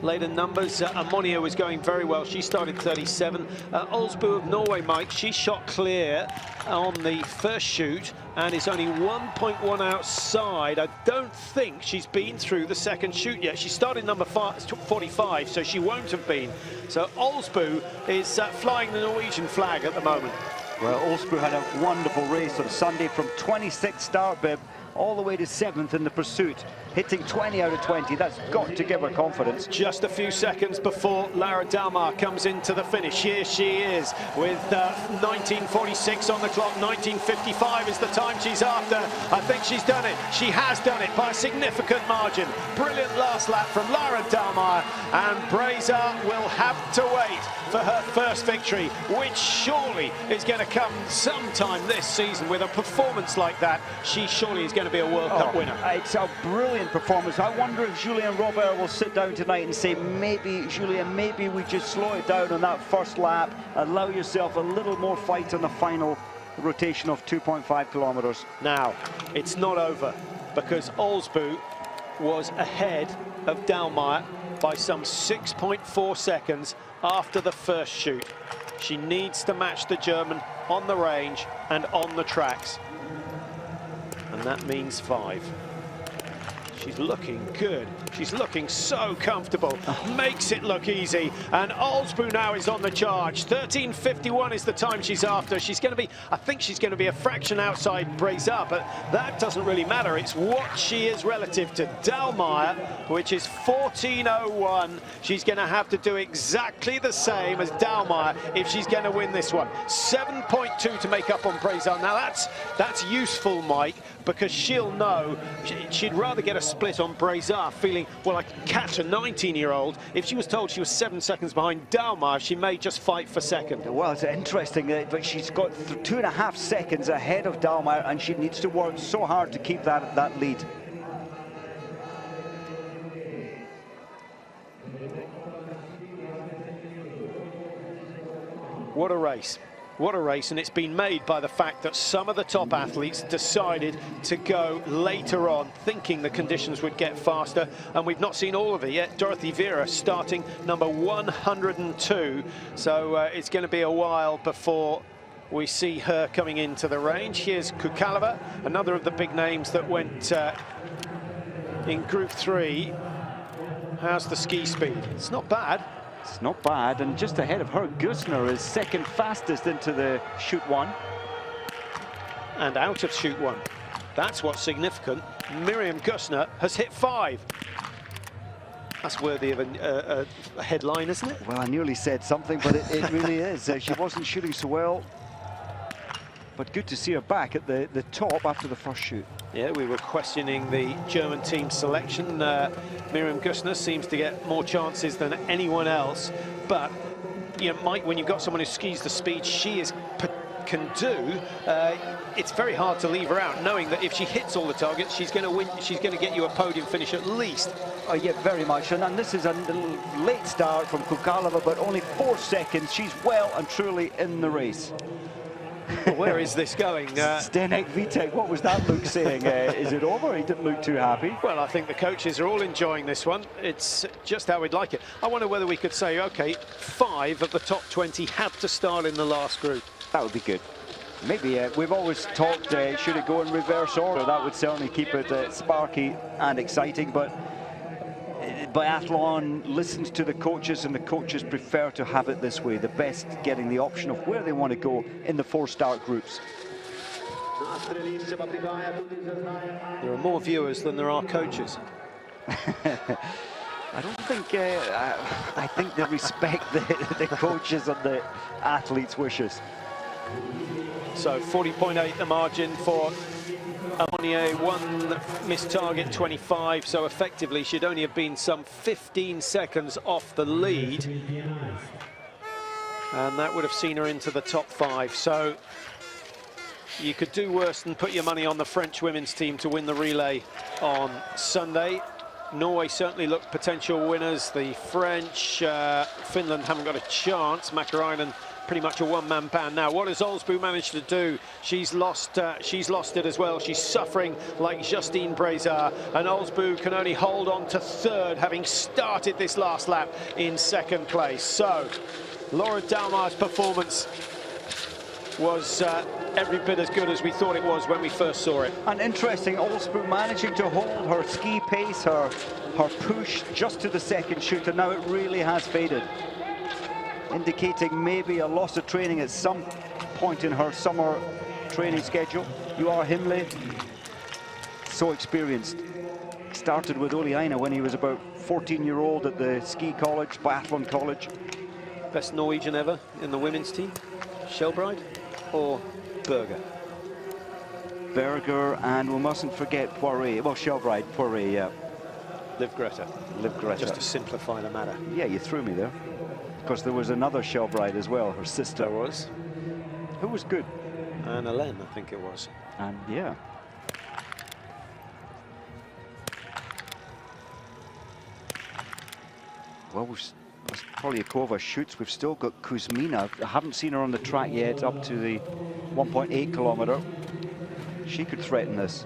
later numbers. Ammonia was going very well. She started 37. Olsbu of Norway, Mike, she shot clear on the first shoot and is only 1.1 outside. I don't think she's been through the second shoot yet. She started number 45, so she won't have been. So Olsbu is flying the Norwegian flag at the moment. Well, Olsbu had a wonderful race on Sunday from 26th start bib all the way to 7th in the pursuit, hitting 20 out of 20. That's got to give her confidence. Just a few seconds before Lara Dahlmeier comes into the finish. Here she is with 19:46 on the clock. 19:55 is the time she's after. I think she's done it. She has done it by a significant margin. Brilliant last lap from Lara Dahlmeier, and Braisaz will have to wait for her first victory, which surely is going to come sometime this season. With a performance like that, she surely is going to be a World Cup winner. It's a brilliant performance. I wonder if Julien Robert will sit down tonight and say, maybe, Julien, maybe we just slow it down on that first lap, allow yourself a little more fight on the final rotation of 2.5 kilometers. Now, it's not over, because Olsbu was ahead of Dahlmeier by some 6.4 seconds after the first shoot. She needs to match the German on the range and on the tracks. And that means 5. She's looking good. She's looking so comfortable. Makes it look easy. And Olsbu now is on the charge. 13:51 is the time she's after. She's going to be, I think she's going to be a fraction outside Braisaz, but that doesn't really matter. It's what she is relative to Dahlmeier, which is 14:01. She's going to have to do exactly the same as Dahlmeier if she's going to win this one. 7.2 to make up on Braisaz. Now that's useful, Mike, because she'll know she'd rather get a split on Braisaz, feeling, well, I can catch a 19-year-old. If she was told she was 7 seconds behind Dahlmeier, she may just fight for second. Well, it's interesting, but she's got 2.5 seconds ahead of Dahlmeier, and she needs to work so hard to keep that lead. What a race. What a race, and it's been made by the fact that some of the top athletes decided to go later on, thinking the conditions would get faster, and we've not seen all of it yet. Dorothy Wierer starting number 102, so it's going to be a while before we see her coming into the range. Here's Soukalova, another of the big names that went in Group 3. How's the ski speed? It's not bad. It's not bad, and just ahead of her, Gusner is second fastest into the shoot 1. And out of shoot 1. That's what's significant. Miriam Gusner has hit 5. That's worthy of a headline, isn't it? Well, I nearly said something, but it really is. She wasn't shooting so well, but good to see her back at the top after the first shoot. Yeah, we were questioning the German team selection. Miriam Gusner seems to get more chances than anyone else. But, you know, Mike, when you've got someone who skis the speed she can do, it's very hard to leave her out, knowing that if she hits all the targets, she's going to win. She's going to get you a podium finish at least. Oh, yeah, very much. And this is a late start from Soukalova, but only 4 seconds. She's well and truly in the race. Where is this going? Zdenek Vitek, what was that look saying? Is it over? He didn't look too happy. Well, I think the coaches are all enjoying this one. It's just how we'd like it. I wonder whether we could say, OK, 5 of the top 20 had to start in the last group. That would be good. Maybe we've always talked, should it go in reverse order? That would certainly keep it sparky and exciting, but Biathlon listens to the coaches, and the coaches prefer to have it this way, the best getting the option of where they want to go in the 4 start groups. There are more viewers than there are coaches. I don't think, I think they respect the coaches and the athletes' wishes. So 40.8 the margin for Ammonia, 1 missed target, 25, so effectively she'd only have been some 15 seconds off the lead, and that would have seen her into the top 5. So you could do worse than put your money on the French women's team to win the relay on Sunday. Norway certainly look potential winners. The French, Finland haven't got a chance. Makarainen pretty much a one-man band now. What has Olsbu managed to do? She's lost it as well. She's suffering like Justine Braisaz, and Olsbu can only hold on to third, having started this last lap in second place. So Laura Dahlmeier's performance was every bit as good as we thought it was when we first saw it. And interesting, Olsbu managing to hold her ski pace, her push just to the second shoot, and now it really has faded, indicating maybe a loss of training at some point in her summer training schedule. You are Himle, so experienced. Started with Ole Einar when he was about 14-year-old at the ski college, biathlon college. Best Norwegian ever in the women's team, Skjelbreid or Berger? Berger, and we mustn't forget Poiré. Well, Skjelbreid, Poiré, yeah. Liv Greta. Liv Greta. Just to simplify the matter. Yeah, you threw me there. Because there was another Skjelbreid as well, her sister. There was. Who was good? Anna Len, I think it was. And yeah. Well, as Pokljuka shoots, we've still got Kuzmina. I haven't seen her on the track yet, up to the 1.8 kilometer. She could threaten this.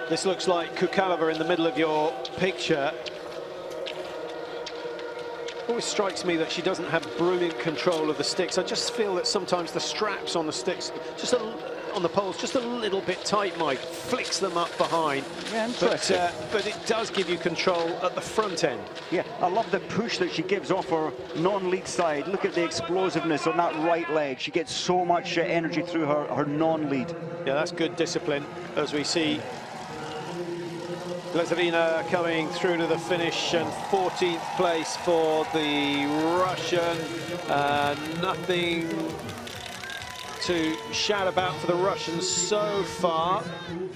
This looks like Soukalova in the middle of your picture. Always strikes me that she doesn't have brilliant control of the sticks. I just feel that sometimes the straps on the sticks, on the poles, just a little bit tight, Mike. Flicks them up behind. Yeah, interesting. But it does give you control at the front end. Yeah, I love the push that she gives off her non-lead side. Look at the explosiveness on that right leg. She gets so much energy through her non-lead. Yeah, that's good discipline, as we see Glazarina coming through to the finish, and 14th place for the Russian. Nothing to shout about for the Russians so far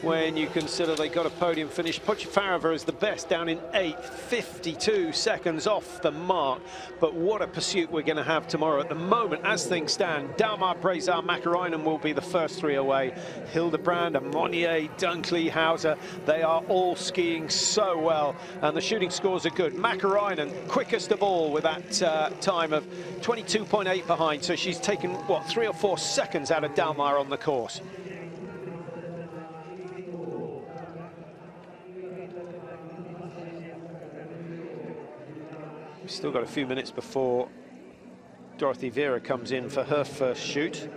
when you consider they got a podium finish. Pokljuka is the best, down in 8th, 52 seconds off the mark. But what a pursuit we're going to have tomorrow. At the moment, as things stand, Dahlmeier, Braisaz, Mäkäräinen will be the first three away. Hildebrand, Monnier, Dunklee, Hauser, they are all skiing so well, and the shooting scores are good. Mäkäräinen, quickest of all with that time of 22.8 behind, so she's taken, what, 3 or 4 seconds out of Dahlmeier on the course. We've still got a few minutes before Dorothy Wierer comes in for her first shoot.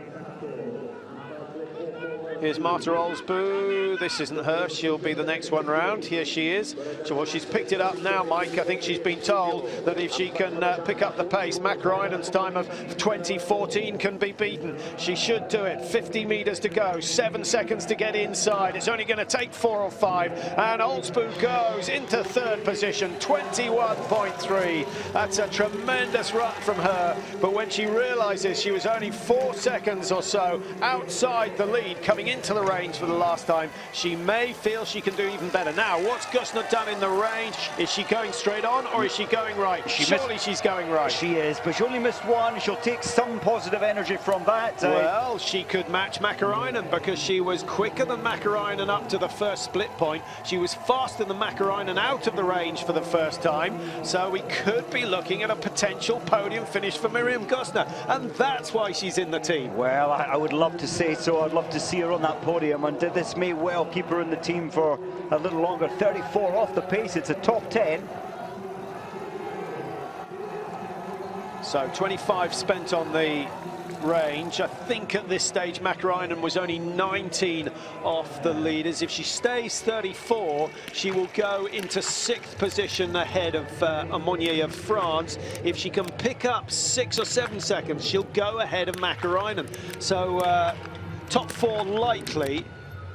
Here's Marta Olsbu. This isn't her. She'll be the next one round. Here she is. So, well, she's picked it up now, Mike. I think she's been told that if she can pick up the pace, Mäkäräinen's time of 20:14 can be beaten. She should do it. 50 meters to go. 7 seconds to get inside. It's only going to take 4 or 5. And Olsbu goes into third position. 21.3. That's a tremendous run from her. But when she realizes she was only 4 seconds or so outside the lead, coming into the range for the last time, she may feel she can do even better. Now, what's Gusner done in the range? Is she going straight on, or is she going right? Surely she's going right. She is, but she only missed one. She'll take some positive energy from that. Well, she could match Mäkäräinen, because she was quicker than Mäkäräinen up to the first split point. She was faster than Mäkäräinen out of the range for the first time. So we could be looking at a potential podium finish for Miriam Gusner, and that's why she's in the team. Well, I would love to say so. I'd love to see her on that podium, and this may well keep her in the team for a little longer. 34 off the pace. It's a top 10. So 25 spent on the range. I think at this stage Mäkäräinen was only 19 off the leaders. If she stays 34, she will go into 6th position ahead of Monnier of France. If she can pick up 6 or 7 seconds, she'll go ahead of Mäkäräinen. So top 4 likely,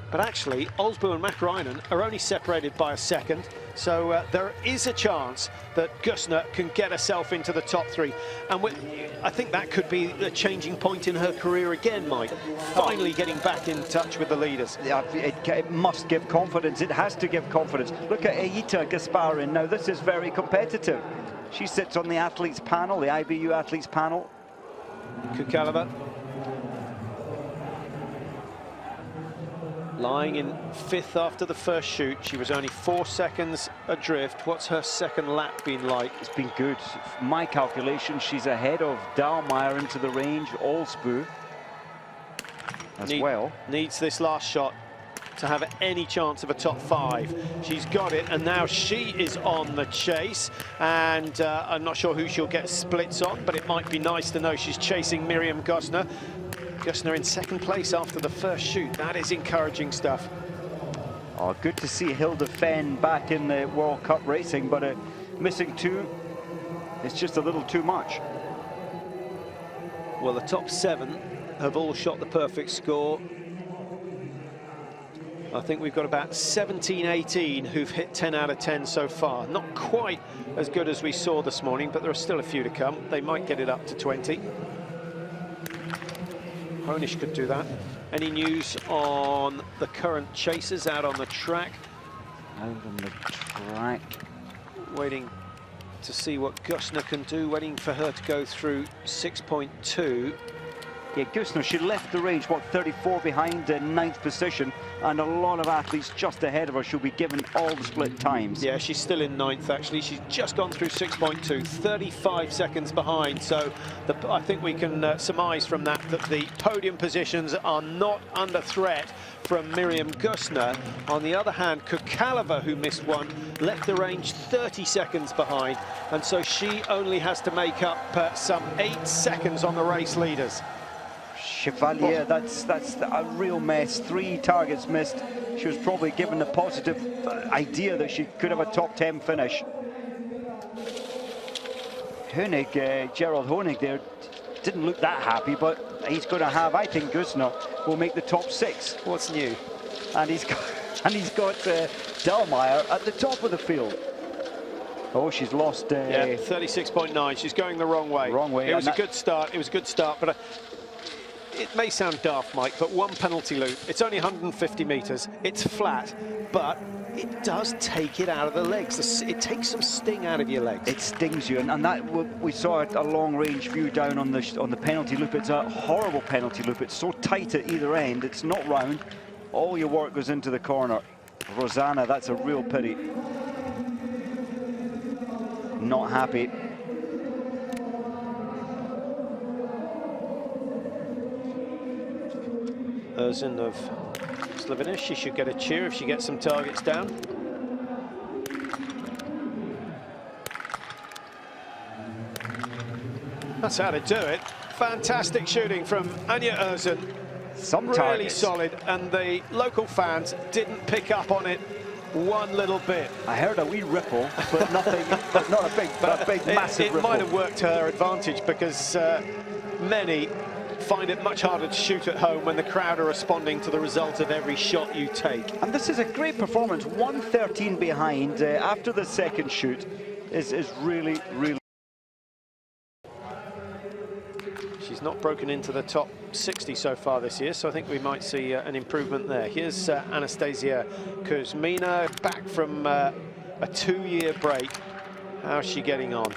but actually Olsbu and Mäkäräinen are only separated by a second, so there is a chance that Gusner can get herself into the top 3, and I think that could be the changing point in her career again, Mike. Finally getting back in touch with the leaders. Yeah, it must give confidence. It has to give confidence. Look at Eita Gasparin now. This is very competitive. She sits on the athletes panel, the IBU athletes panel. Soukalova. Lying in 5th after the first shoot. She was only 4 seconds adrift. What's her second lap been like? It's been good. My calculation, she's ahead of Dahlmeier into the range, Allsbu as well. Needs this last shot to have any chance of a top 5. She's got it, and now she is on the chase, and I'm not sure who she'll get splits on, but it might be nice to know she's chasing Miriam Gosner. Gosner in 2nd place after the first shoot. That is encouraging stuff. Oh, good to see Hildebrand back in the World Cup racing, but missing 2, it's just a little too much. Well, the top 7 have all shot the perfect score. I think we've got about 17, 18 who've hit 10 out of 10 so far. Not quite as good as we saw this morning, but there are still a few to come. They might get it up to 20. Honish could do that. Any news on the current chasers out on the track? Out on the track. Waiting to see what Gosner can do, waiting for her to go through 6.2. Yeah, Gosner, she left the range, what, 34 behind in 9th position, and a lot of athletes just ahead of her. She'll be given all the split times. Yeah, she's still in 9th, actually. She's just gone through 6.2, 35 seconds behind. So I think we can surmise from that the podium positions are not under threat from Miriam Gosner. On the other hand, Soukalova, who missed one, left the range 30 seconds behind, and so she only has to make up some 8 seconds on the race leaders. Chevalier, that's a real mess. 3 targets missed. She was probably given a positive idea that she could have a top 10 finish. Honig, Gerald Honig there, didn't look that happy, but he's going to have, I think Gosner will make the top 6. What's new? And he's got Dahlmeier at the top of the field. Oh, she's lost. Yeah, 36.9. She's going the wrong way. Wrong way. It was a good start. It was a good start, but it may sound daft, Mike, but one penalty loop. It's only 150 meters. It's flat, but it does take it out of the legs. It takes some sting out of your legs. It stings you, and that we saw a long-range view down on the penalty loop. It's a horrible penalty loop. It's so tight at either end. It's not round. All your work goes into the corner. Rosanna, that's a real pity. Not happy. Erzin of Slovenia, she should get a cheer if she gets some targets down. That's how to do it. Fantastic shooting from Anja Erzin. Some really targets. Solid, and the local fans didn't pick up on it one little bit. I heard a wee ripple, but nothing, but not a big, massive ripple. It might have worked to her advantage, because many find it much harder to shoot at home when the crowd are responding to the result of every shot you take. And this is a great performance. 113 behind after the second shoot is really, really. She's not broken into the top 60 so far this year, so I think we might see an improvement there. Here's Anastasia Kuzmina, back from a 2-year break. How's she getting on?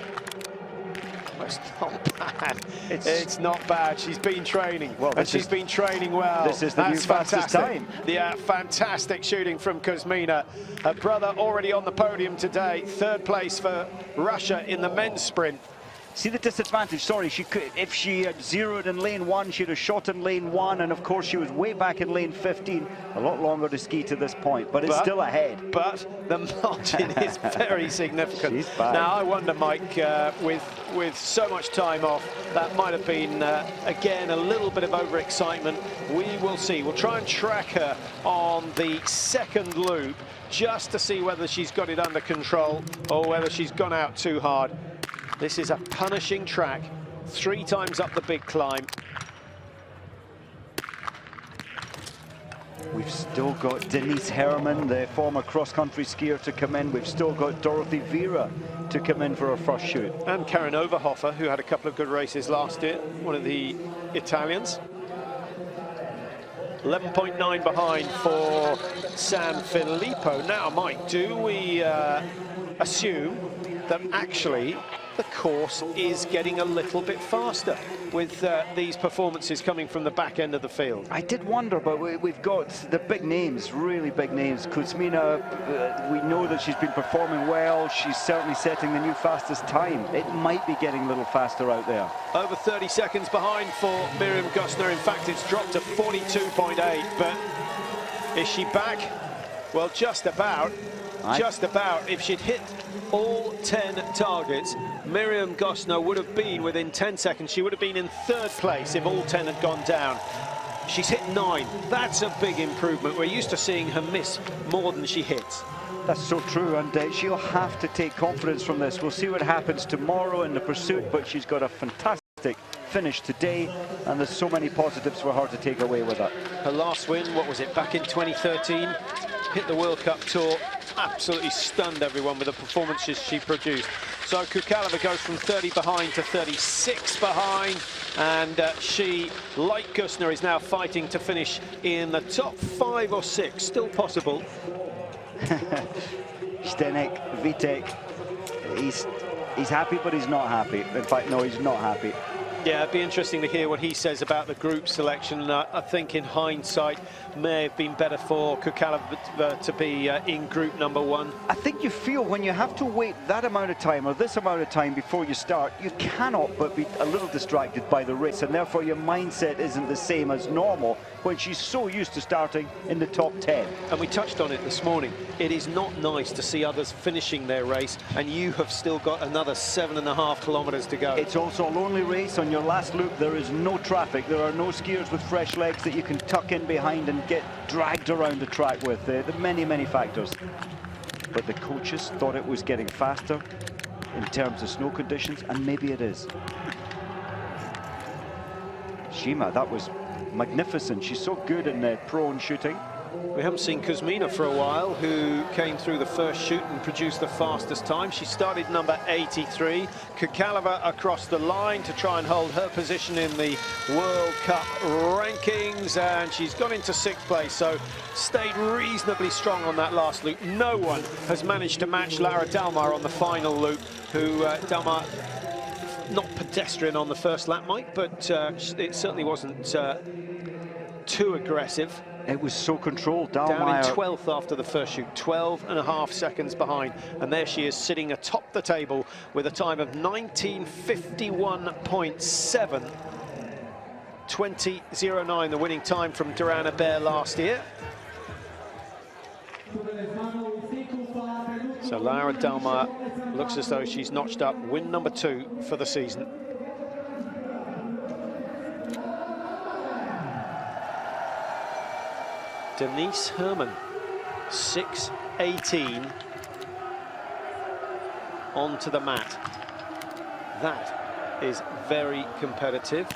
Well, it's not bad. It's not bad. She's been training, well, and she's been training well. This is the new fastest time. Yeah, fantastic shooting from Kuzmina. Her brother already on the podium today. 3rd place for Russia in the men's sprint. See the disadvantage, sorry, she could, if she had zeroed in lane 1, she'd have shot in lane 1, and of course she was way back in lane 15. A lot longer to ski to this point, but it's still ahead. But the margin is very significant. She's bad. Now, I wonder, Mike, with so much time off, that might have been, again, a little bit of overexcitement. We will see. We'll try and track her on the 2nd loop, just to see whether she's got it under control or whether she's gone out too hard. This is a punishing track, 3 times up the big climb. We've still got Denise Herrmann, the former cross-country skier, to come in. We've still got Dorothy Wierer to come in for her first shoot. And Karen Overhofer, who had a couple of good races last year, one of the Italians. 11.9 behind for San Filippo. Now, Mike, do we assume that actually the course is getting a little bit faster with these performances coming from the back end of the field. I did wonder, but we've got the big names, really big names. Kuzmina, we know that she's been performing well. She's certainly setting the new fastest time. It might be getting a little faster out there. Over 30 seconds behind for Miriam Gustner. In fact, it's dropped to 42.8, but is she back? Well, just about. Just about. If she'd hit all 10 targets, Miriam Gustner would have been within 10 seconds. She would have been in 3rd place if all 10 had gone down. She's hit 9. That's a big improvement. We're used to seeing her miss more than she hits. That's so true, and she'll have to take confidence from this. We'll see what happens tomorrow in the pursuit, but she's got a fantastic finish today, and there's so many positives for her to take away with that. Her last win, what was it, back in 2013? Hit the World Cup Tour, absolutely stunned everyone with the performances she produced. So Soukalova goes from 30 behind to 36 behind, and she, like Gustner, is now fighting to finish in the top 5 or 6, still possible. Zdeněk Vítek, he's happy, but he's not happy. In fact, no, he's not happy. Yeah, it'd be interesting to hear what he says about the group selection. I think in hindsight, may have been better for Soukalova to be in group number 1. I think you feel when you have to wait that amount of time or this amount of time before you start, you cannot but be a little distracted by the race, and therefore your mindset isn't the same as normal when she's so used to starting in the top 10. And we touched on it this morning. It is not nice to see others finishing their race, and you have still got another 7.5 kilometers to go. It's also a lonely race. On your last loop, there is no traffic. There are no skiers with fresh legs that you can tuck in behind and get dragged around the track with. The many, many factors. But the coaches thought it was getting faster in terms of snow conditions, and maybe it is. Shima, that was magnificent. She's so good in prone shooting. We haven't seen Kuzmina for a while, who came through the first shoot and produced the fastest time. She started number 83. Soukalova across the line to try and hold her position in the World Cup rankings, and she's gone into 6th place, so stayed reasonably strong on that last loop. No one has managed to match Laura Dahlmeier on the final loop, who Dahlmeier, not pedestrian on the first lap, Mike, but it certainly wasn't too aggressive. It was so controlled. Down Dahlmeier in 12th after the first shoot, 12.5 seconds behind, and there she is sitting atop the table with a time of 19:51.7. 20.09, the winning time from Durana Bear last year. So Laura Dahlmeier looks as though she's notched up win number 2 for the season. Denise Herrmann, 6.18 onto the mat. That is very competitive.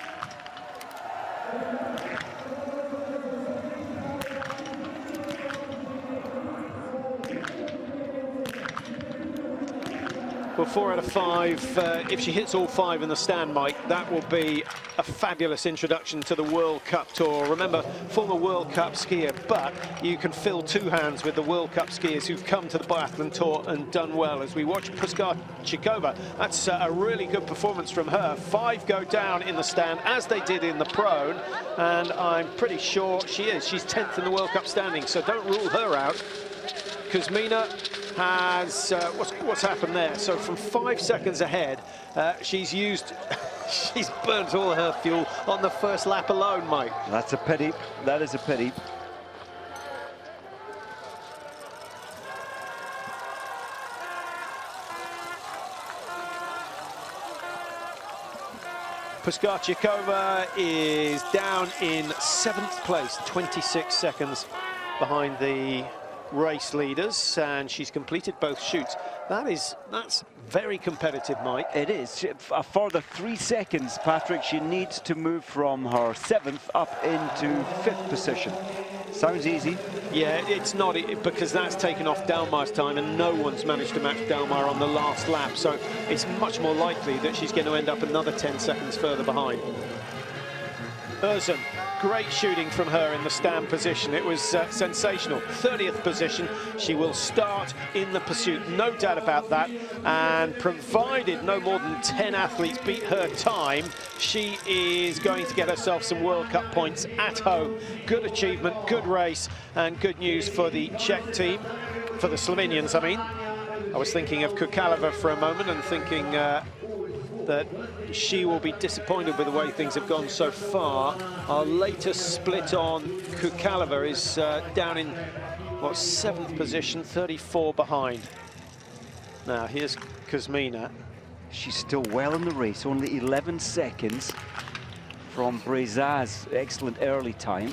Well, 4 out of 5. If she hits all 5 in the stand, Mike, that will be a fabulous introduction to the World Cup Tour. Remember, former World Cup skier, but you can fill 2 hands with the World Cup skiers who've come to the Biathlon Tour and done well. As we watch Pokljuka, that's a really good performance from her. 5 go down in the stand, as they did in the prone, and I'm pretty sure she is. She's 10th in the World Cup standing, so don't rule her out. Kuzmina has what's happened there? So from 5 seconds ahead, she's burnt all her fuel on the first lap alone, Mike. That's a pity. That is a pity. Pokljuka is down in 7th place, 26 seconds behind the race leaders, and she's completed both shoots. That's very competitive, Mike. It is. A further 3 seconds, Patrick. She needs to move from her 7th up into 5th position. Sounds easy. Yeah, it's not, because that's taken off Dahlmeier's time, and no one's managed to match Dahlmeier on the last lap, so it's much more likely that she's going to end up another 10 seconds further behind. Özcan, great shooting from her in the stand position. It was sensational. 30th position. She will start in the pursuit, no doubt about that. And provided no more than 10 athletes beat her time, she is going to get herself some World Cup points at home. Good achievement, good race, and good news for the Czech team, for the Slovenians, I mean. I was thinking of Soukalova for a moment and thinking that she will be disappointed with the way things have gone so far. Our latest split on Soukalova is down in, what, 7th position, 34 behind. Now, here's Kuzmina. She's still well in the race, only 11 seconds from Braisaz. Excellent early time.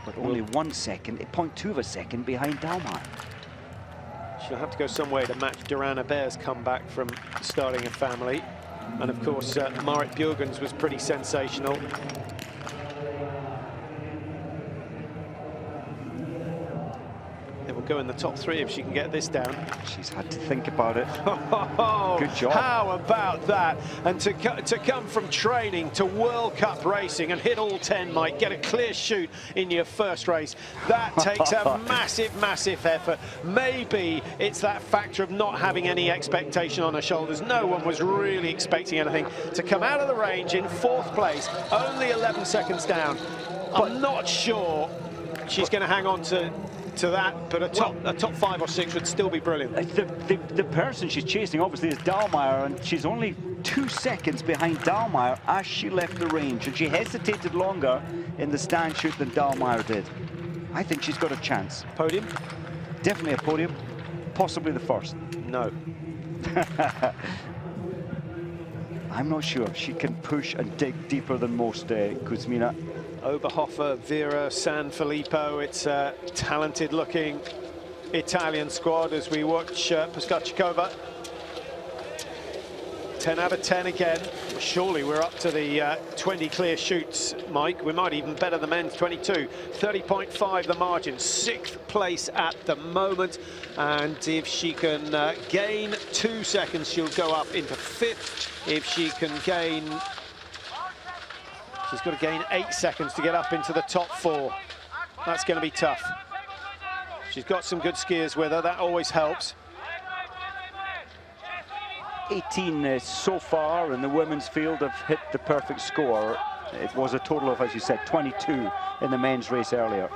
But only 1 second, 0.2 of a second behind Dahlmeier. She'll have to go somewhere to match Duran Abert's comeback from starting a family. And of course, Marit Bjørgen's was pretty sensational. It will go in the top 3 if she can get this down. She's had to think about it. Good job. How about that? And to come from training to World Cup racing and hit all 10, Mike, get a clear shoot in your first race, that takes a massive, massive effort. Maybe it's that factor of not having any expectation on her shoulders. No one was really expecting anything. To come out of the range in 4th place, only 11 seconds down. I'm not sure she's going to hang on to that, but a top 5 or 6 would still be brilliant. The person she's chasing obviously is Dahlmeier, and she's only 2 seconds behind Dahlmeier as she left the range, and she hesitated longer in the stand shoot than Dahlmeier did. I think she's got a chance. Podium? Definitely a podium, possibly the first. No. I'm not sure. She can push and dig deeper than most, Kuzmina. Oberhofer, Wierer, San Filippo. It's a talented-looking Italian squad as we watch Pokljuka. 10 out of 10 again. Surely we're up to the 20 clear shoots, Mike. We might even better the men's 22. 30.5 the margin. 6th place at the moment. And if she can gain 2 seconds, she'll go up into 5th. If she can gain... She's got to gain 8 seconds to get up into the top 4. That's going to be tough. She's got some good skiers with her. That always helps. 18 so far in the women's field have hit the perfect score. It was a total of, as you said, 22 in the men's race earlier.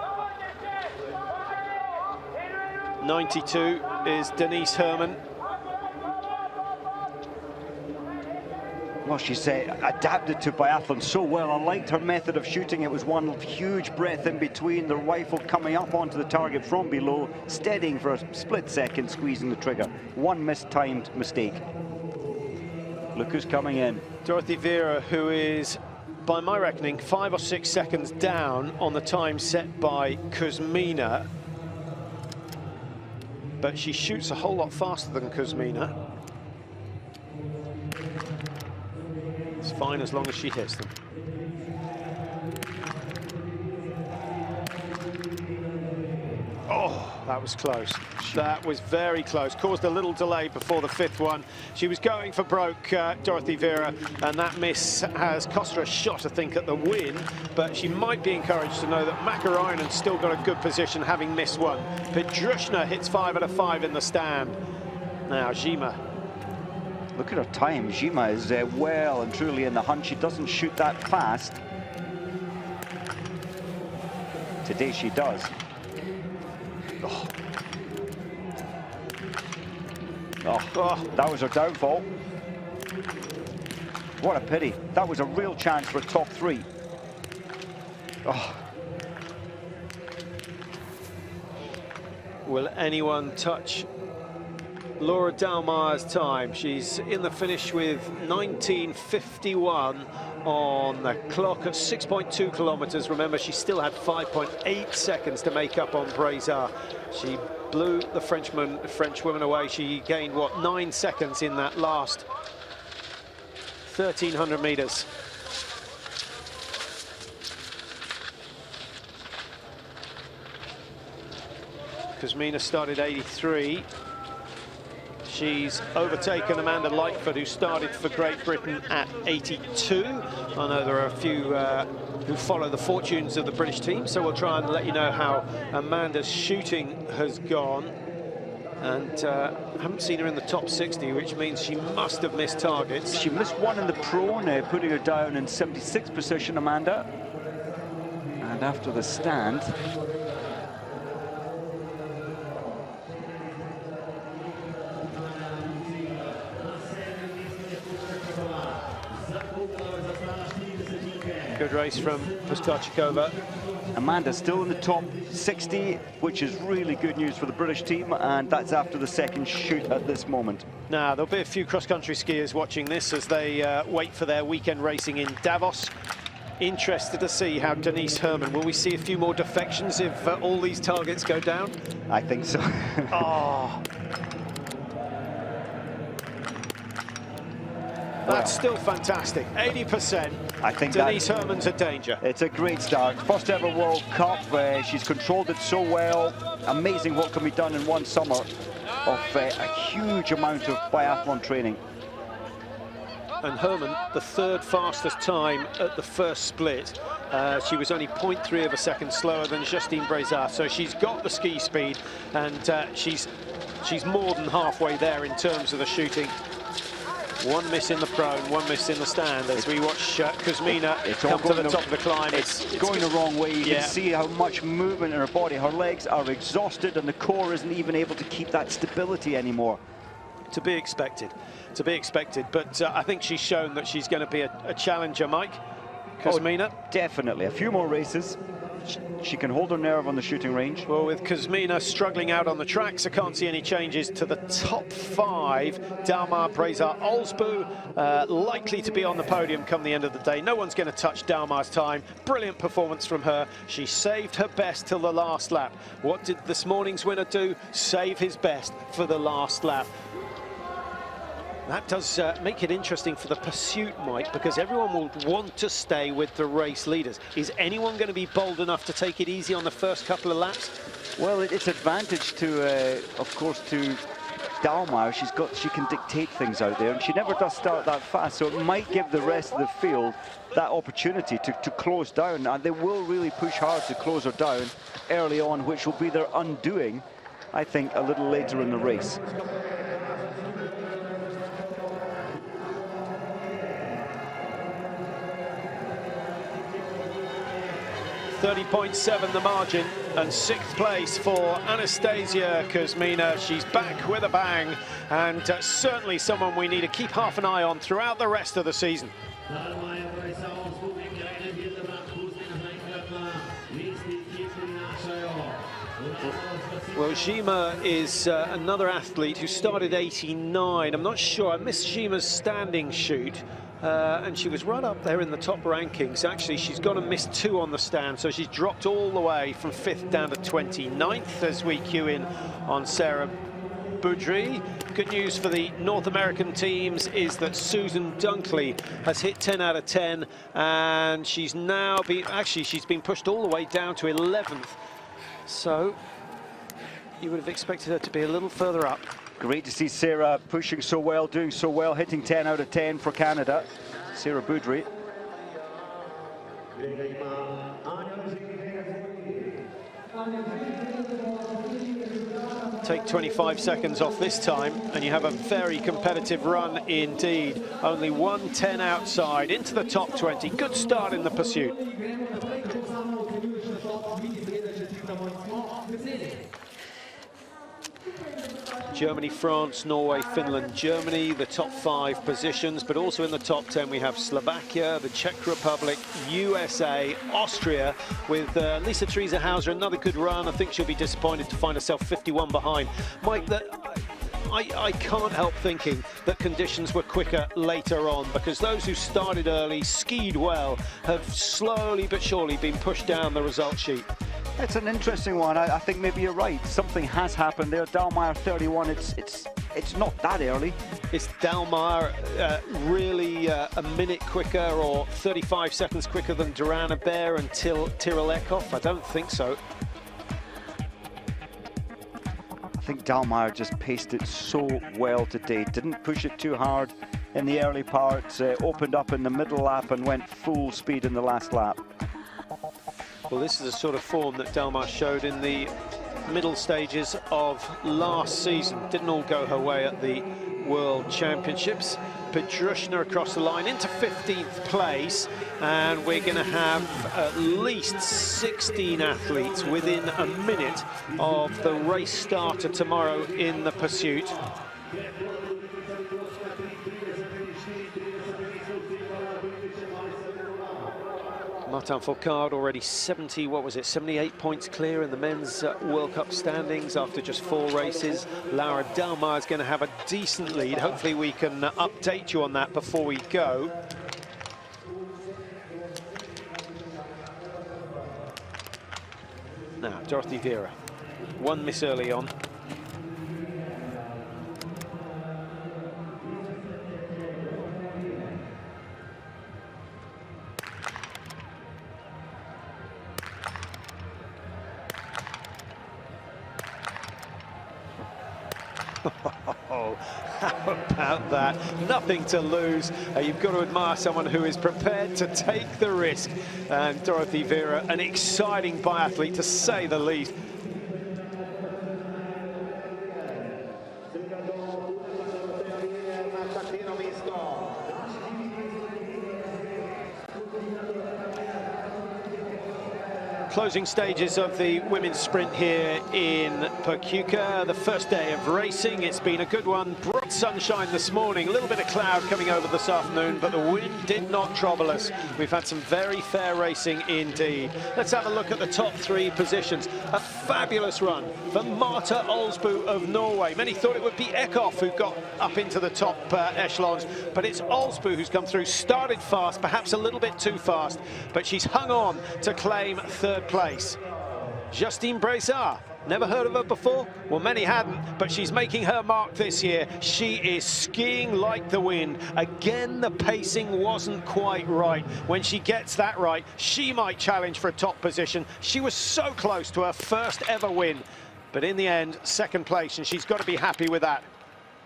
92 is Denise Herrmann. Well, she's adapted to biathlon so well. I liked her method of shooting. It was one huge breath in between, the rifle coming up onto the target from below, steadying for a split second, squeezing the trigger. One mistimed mistake. Look who's coming in. Dorothee Wierer, who is, by my reckoning, 5 or 6 seconds down on the time set by Kuzmina. But she shoots a whole lot faster than Kuzmina. It's fine as long as she hits them. Oh, that was close. That was very close. Caused a little delay before the 5th one. She was going for broke, Dorothee Wierer, and that miss has cost her a shot, I think, at the win. But she might be encouraged to know that Makarainen's still got a good position, having missed one. Petrushna hits 5 out of 5 in the stand. Now, Zima. Look at her time. Zima is well and truly in the hunt. She doesn't shoot that fast. Today she does. Oh. Oh, that was her downfall. What a pity. That was a real chance for a top 3. Oh. Will anyone touch Laura Dahlmeier's time? She's in the finish with 19:51 on the clock at 6.2 kilometers. Remember, she still had 5.8 seconds to make up on Braisaz. She blew the French woman away. She gained, what, 9 seconds in that last 1,300 meters. Kuzmina started 83. She's overtaken Amanda Lightfoot, who started for Great Britain at 82. I know there are a few who follow the fortunes of the British team, so we'll try and let you know how Amanda's shooting has gone. And I haven't seen her in the top 60, which means she must have missed targets. She missed one in the prone, putting her down in 76th position, Amanda. And after the stand, good race from Pokljuka. Amanda still in the top 60, which is really good news for the British team, and that's after the second shoot at this moment. Now, there'll be a few cross-country skiers watching this as they wait for their weekend racing in Davos. Interested to see how Denise Herrmann, will we see a few more defections if all these targets go down? I think so. Oh. That's still fantastic. 80%. I think Denise Herrmann's a danger. It's a great start. First ever World Cup. She's controlled it so well. Amazing what can be done in one summer of a huge amount of biathlon training. And Herrmann, the third fastest time at the first split. She was only 0.3 of a second slower than Justine Braisaz. So she's got the ski speed, and she's more than halfway there in terms of the shooting. One miss in the prone, one miss in the stand as we watch Kuzmina come to the top of the climb. It's going the wrong way. You can see how much movement in her body. Her legs are exhausted and the core isn't even able to keep that stability anymore. To be expected, but I think she's shown that she's going to be a challenger, Mike. Kuzmina? Oh, definitely. A few more races. She can hold her nerve on the shooting range. Well, with Kuzmina struggling out on the tracks, I can't see any changes to the top 5. Dahlmeier, Braisaz, Olsbu, likely to be on the podium come the end of the day. No one's going to touch Dahlmeier's time. Brilliant performance from her. She saved her best till the last lap. What did this morning's winner do? Save his best for the last lap. That does make it interesting for the pursuit, Mike, because everyone will want to stay with the race leaders. Is anyone going to be bold enough to take it easy on the first couple of laps? Well, it's advantage to, of course, to Dahlmeier. She can dictate things out there, and she never does start that fast, so it might give the rest of the field that opportunity to close down. And they will really push hard to close her down early on, which will be their undoing, I think, a little later in the race. 30.7 the margin, and 6th place for Anastasia Kuzmina. She's back with a bang, and certainly someone we need to keep half an eye on throughout the rest of the season. Well, Zima is another athlete who started 89. I'm not sure, I missed Zima's standing shoot. And she was right up there in the top rankings. Actually, she's gone and missed 2 on the stand, so she's dropped all the way from 5th down to 29th as we cue in on Sarah Boudry. Good news for the North American teams is that Susan Dunklee has hit 10 out of 10, and she's now she's been pushed all the way down to 11th. So you would have expected her to be a little further up. Great to see Sarah pushing so well, doing so well, hitting 10 out of 10 for Canada. Sarah Boudry. Take 25 seconds off this time, and you have a very competitive run indeed. Only 1:10 outside, into the top 20. Good start in the pursuit. Germany, France, Norway, Finland, Germany, the top 5 positions, but also in the top 10 we have Slovakia, the Czech Republic, USA, Austria, with Lisa Theresa Hauser, another good run. I think she'll be disappointed to find herself 51 behind. Mike, I can't help thinking that conditions were quicker later on, because those who started early, skied well, have slowly but surely been pushed down the result sheet. It's an interesting one. I think maybe you're right. Something has happened there. Dahlmeier 31. It's not that early. Is Dahlmeier really a minute quicker or 35 seconds quicker than Durana Bear and Tyrell Eckhoff? I don't think so. I think Dahlmeier just paced it so well today. Didn't push it too hard in the early part, opened up in the middle lap and went full speed in the last lap. Well, this is the sort of form that Dahlmeier showed in the middle stages of last season. Didn't all go her way at the World Championships. Pokljuka across the line into 15th place, and we're going to have at least 16 athletes within a minute of the race starter tomorrow in the pursuit. Martin Fourcade already 78 points clear in the men's World Cup standings after just 4 races. Laura Dahlmeier is going to have a decent lead. Hopefully we can update you on that before we go. Now, Dorothy Wierer, 1 miss early on. Oh, how about that? Nothing to lose. You've got to admire someone who is prepared to take the risk. And Dorothy Wierer, an exciting biathlete to say the least. Closing stages of the women's sprint here in Pokljuka. The first day of racing. It's been a good one. Bright sunshine this morning. A little bit of cloud coming over this afternoon, but the wind did not trouble us. We've had some very fair racing indeed. Let's have a look at the top 3 positions. A fabulous run for Marta Olsbu of Norway. Many thought it would be Eckhoff who got up into the top echelons, but it's Olsbu who's come through. Started fast, perhaps a little bit too fast, but she's hung on to claim 3rd place. Justine Braisaz, never heard of her before? Well, many hadn't, but she's making her mark this year. She is skiing like the wind. Again, the pacing wasn't quite right. When she gets that right, she might challenge for a top position. She was so close to her first ever win, but in the end, 2nd place, and she's got to be happy with that.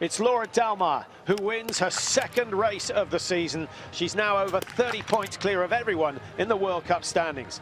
It's Laura Dahlmeier who wins her 2nd race of the season. She's now over 30 points clear of everyone in the World Cup standings.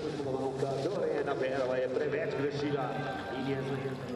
Dahlmeier bereits prva in druga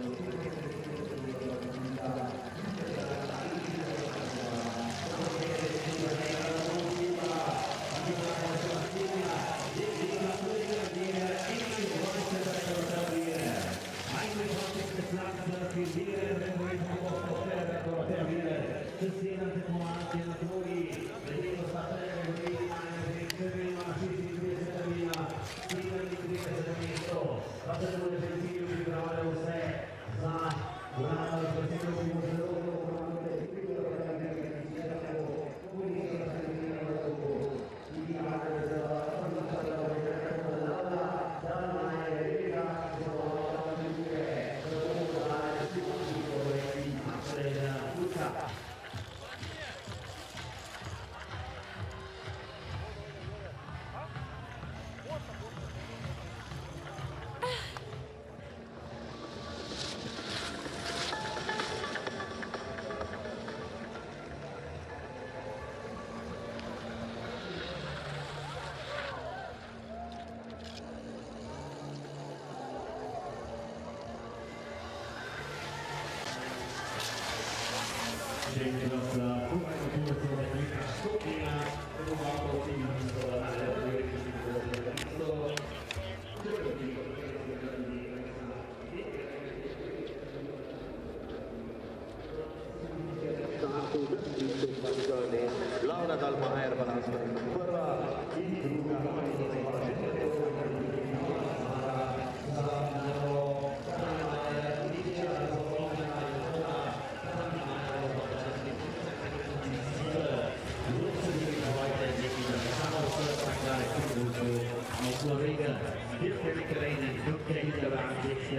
Slovenia, Hildebrand, Dunklee, Hildebrand,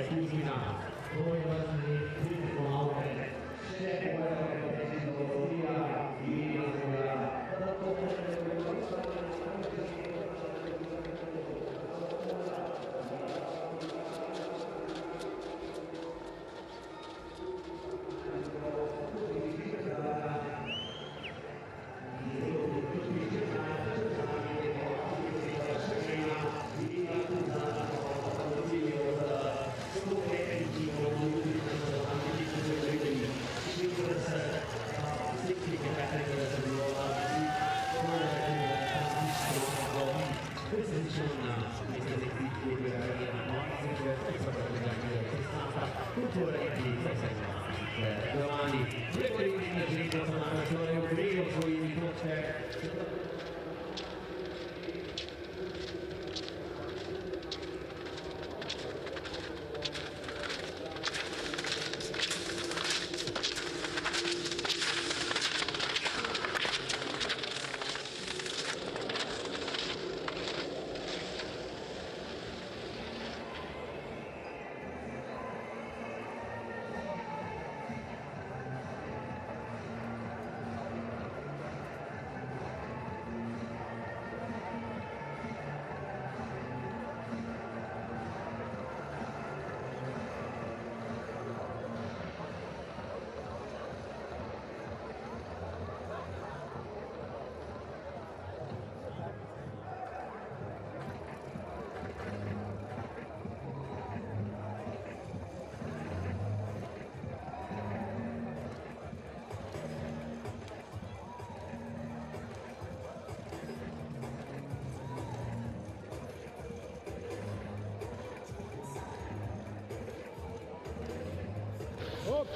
Kuzmina.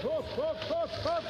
Stop.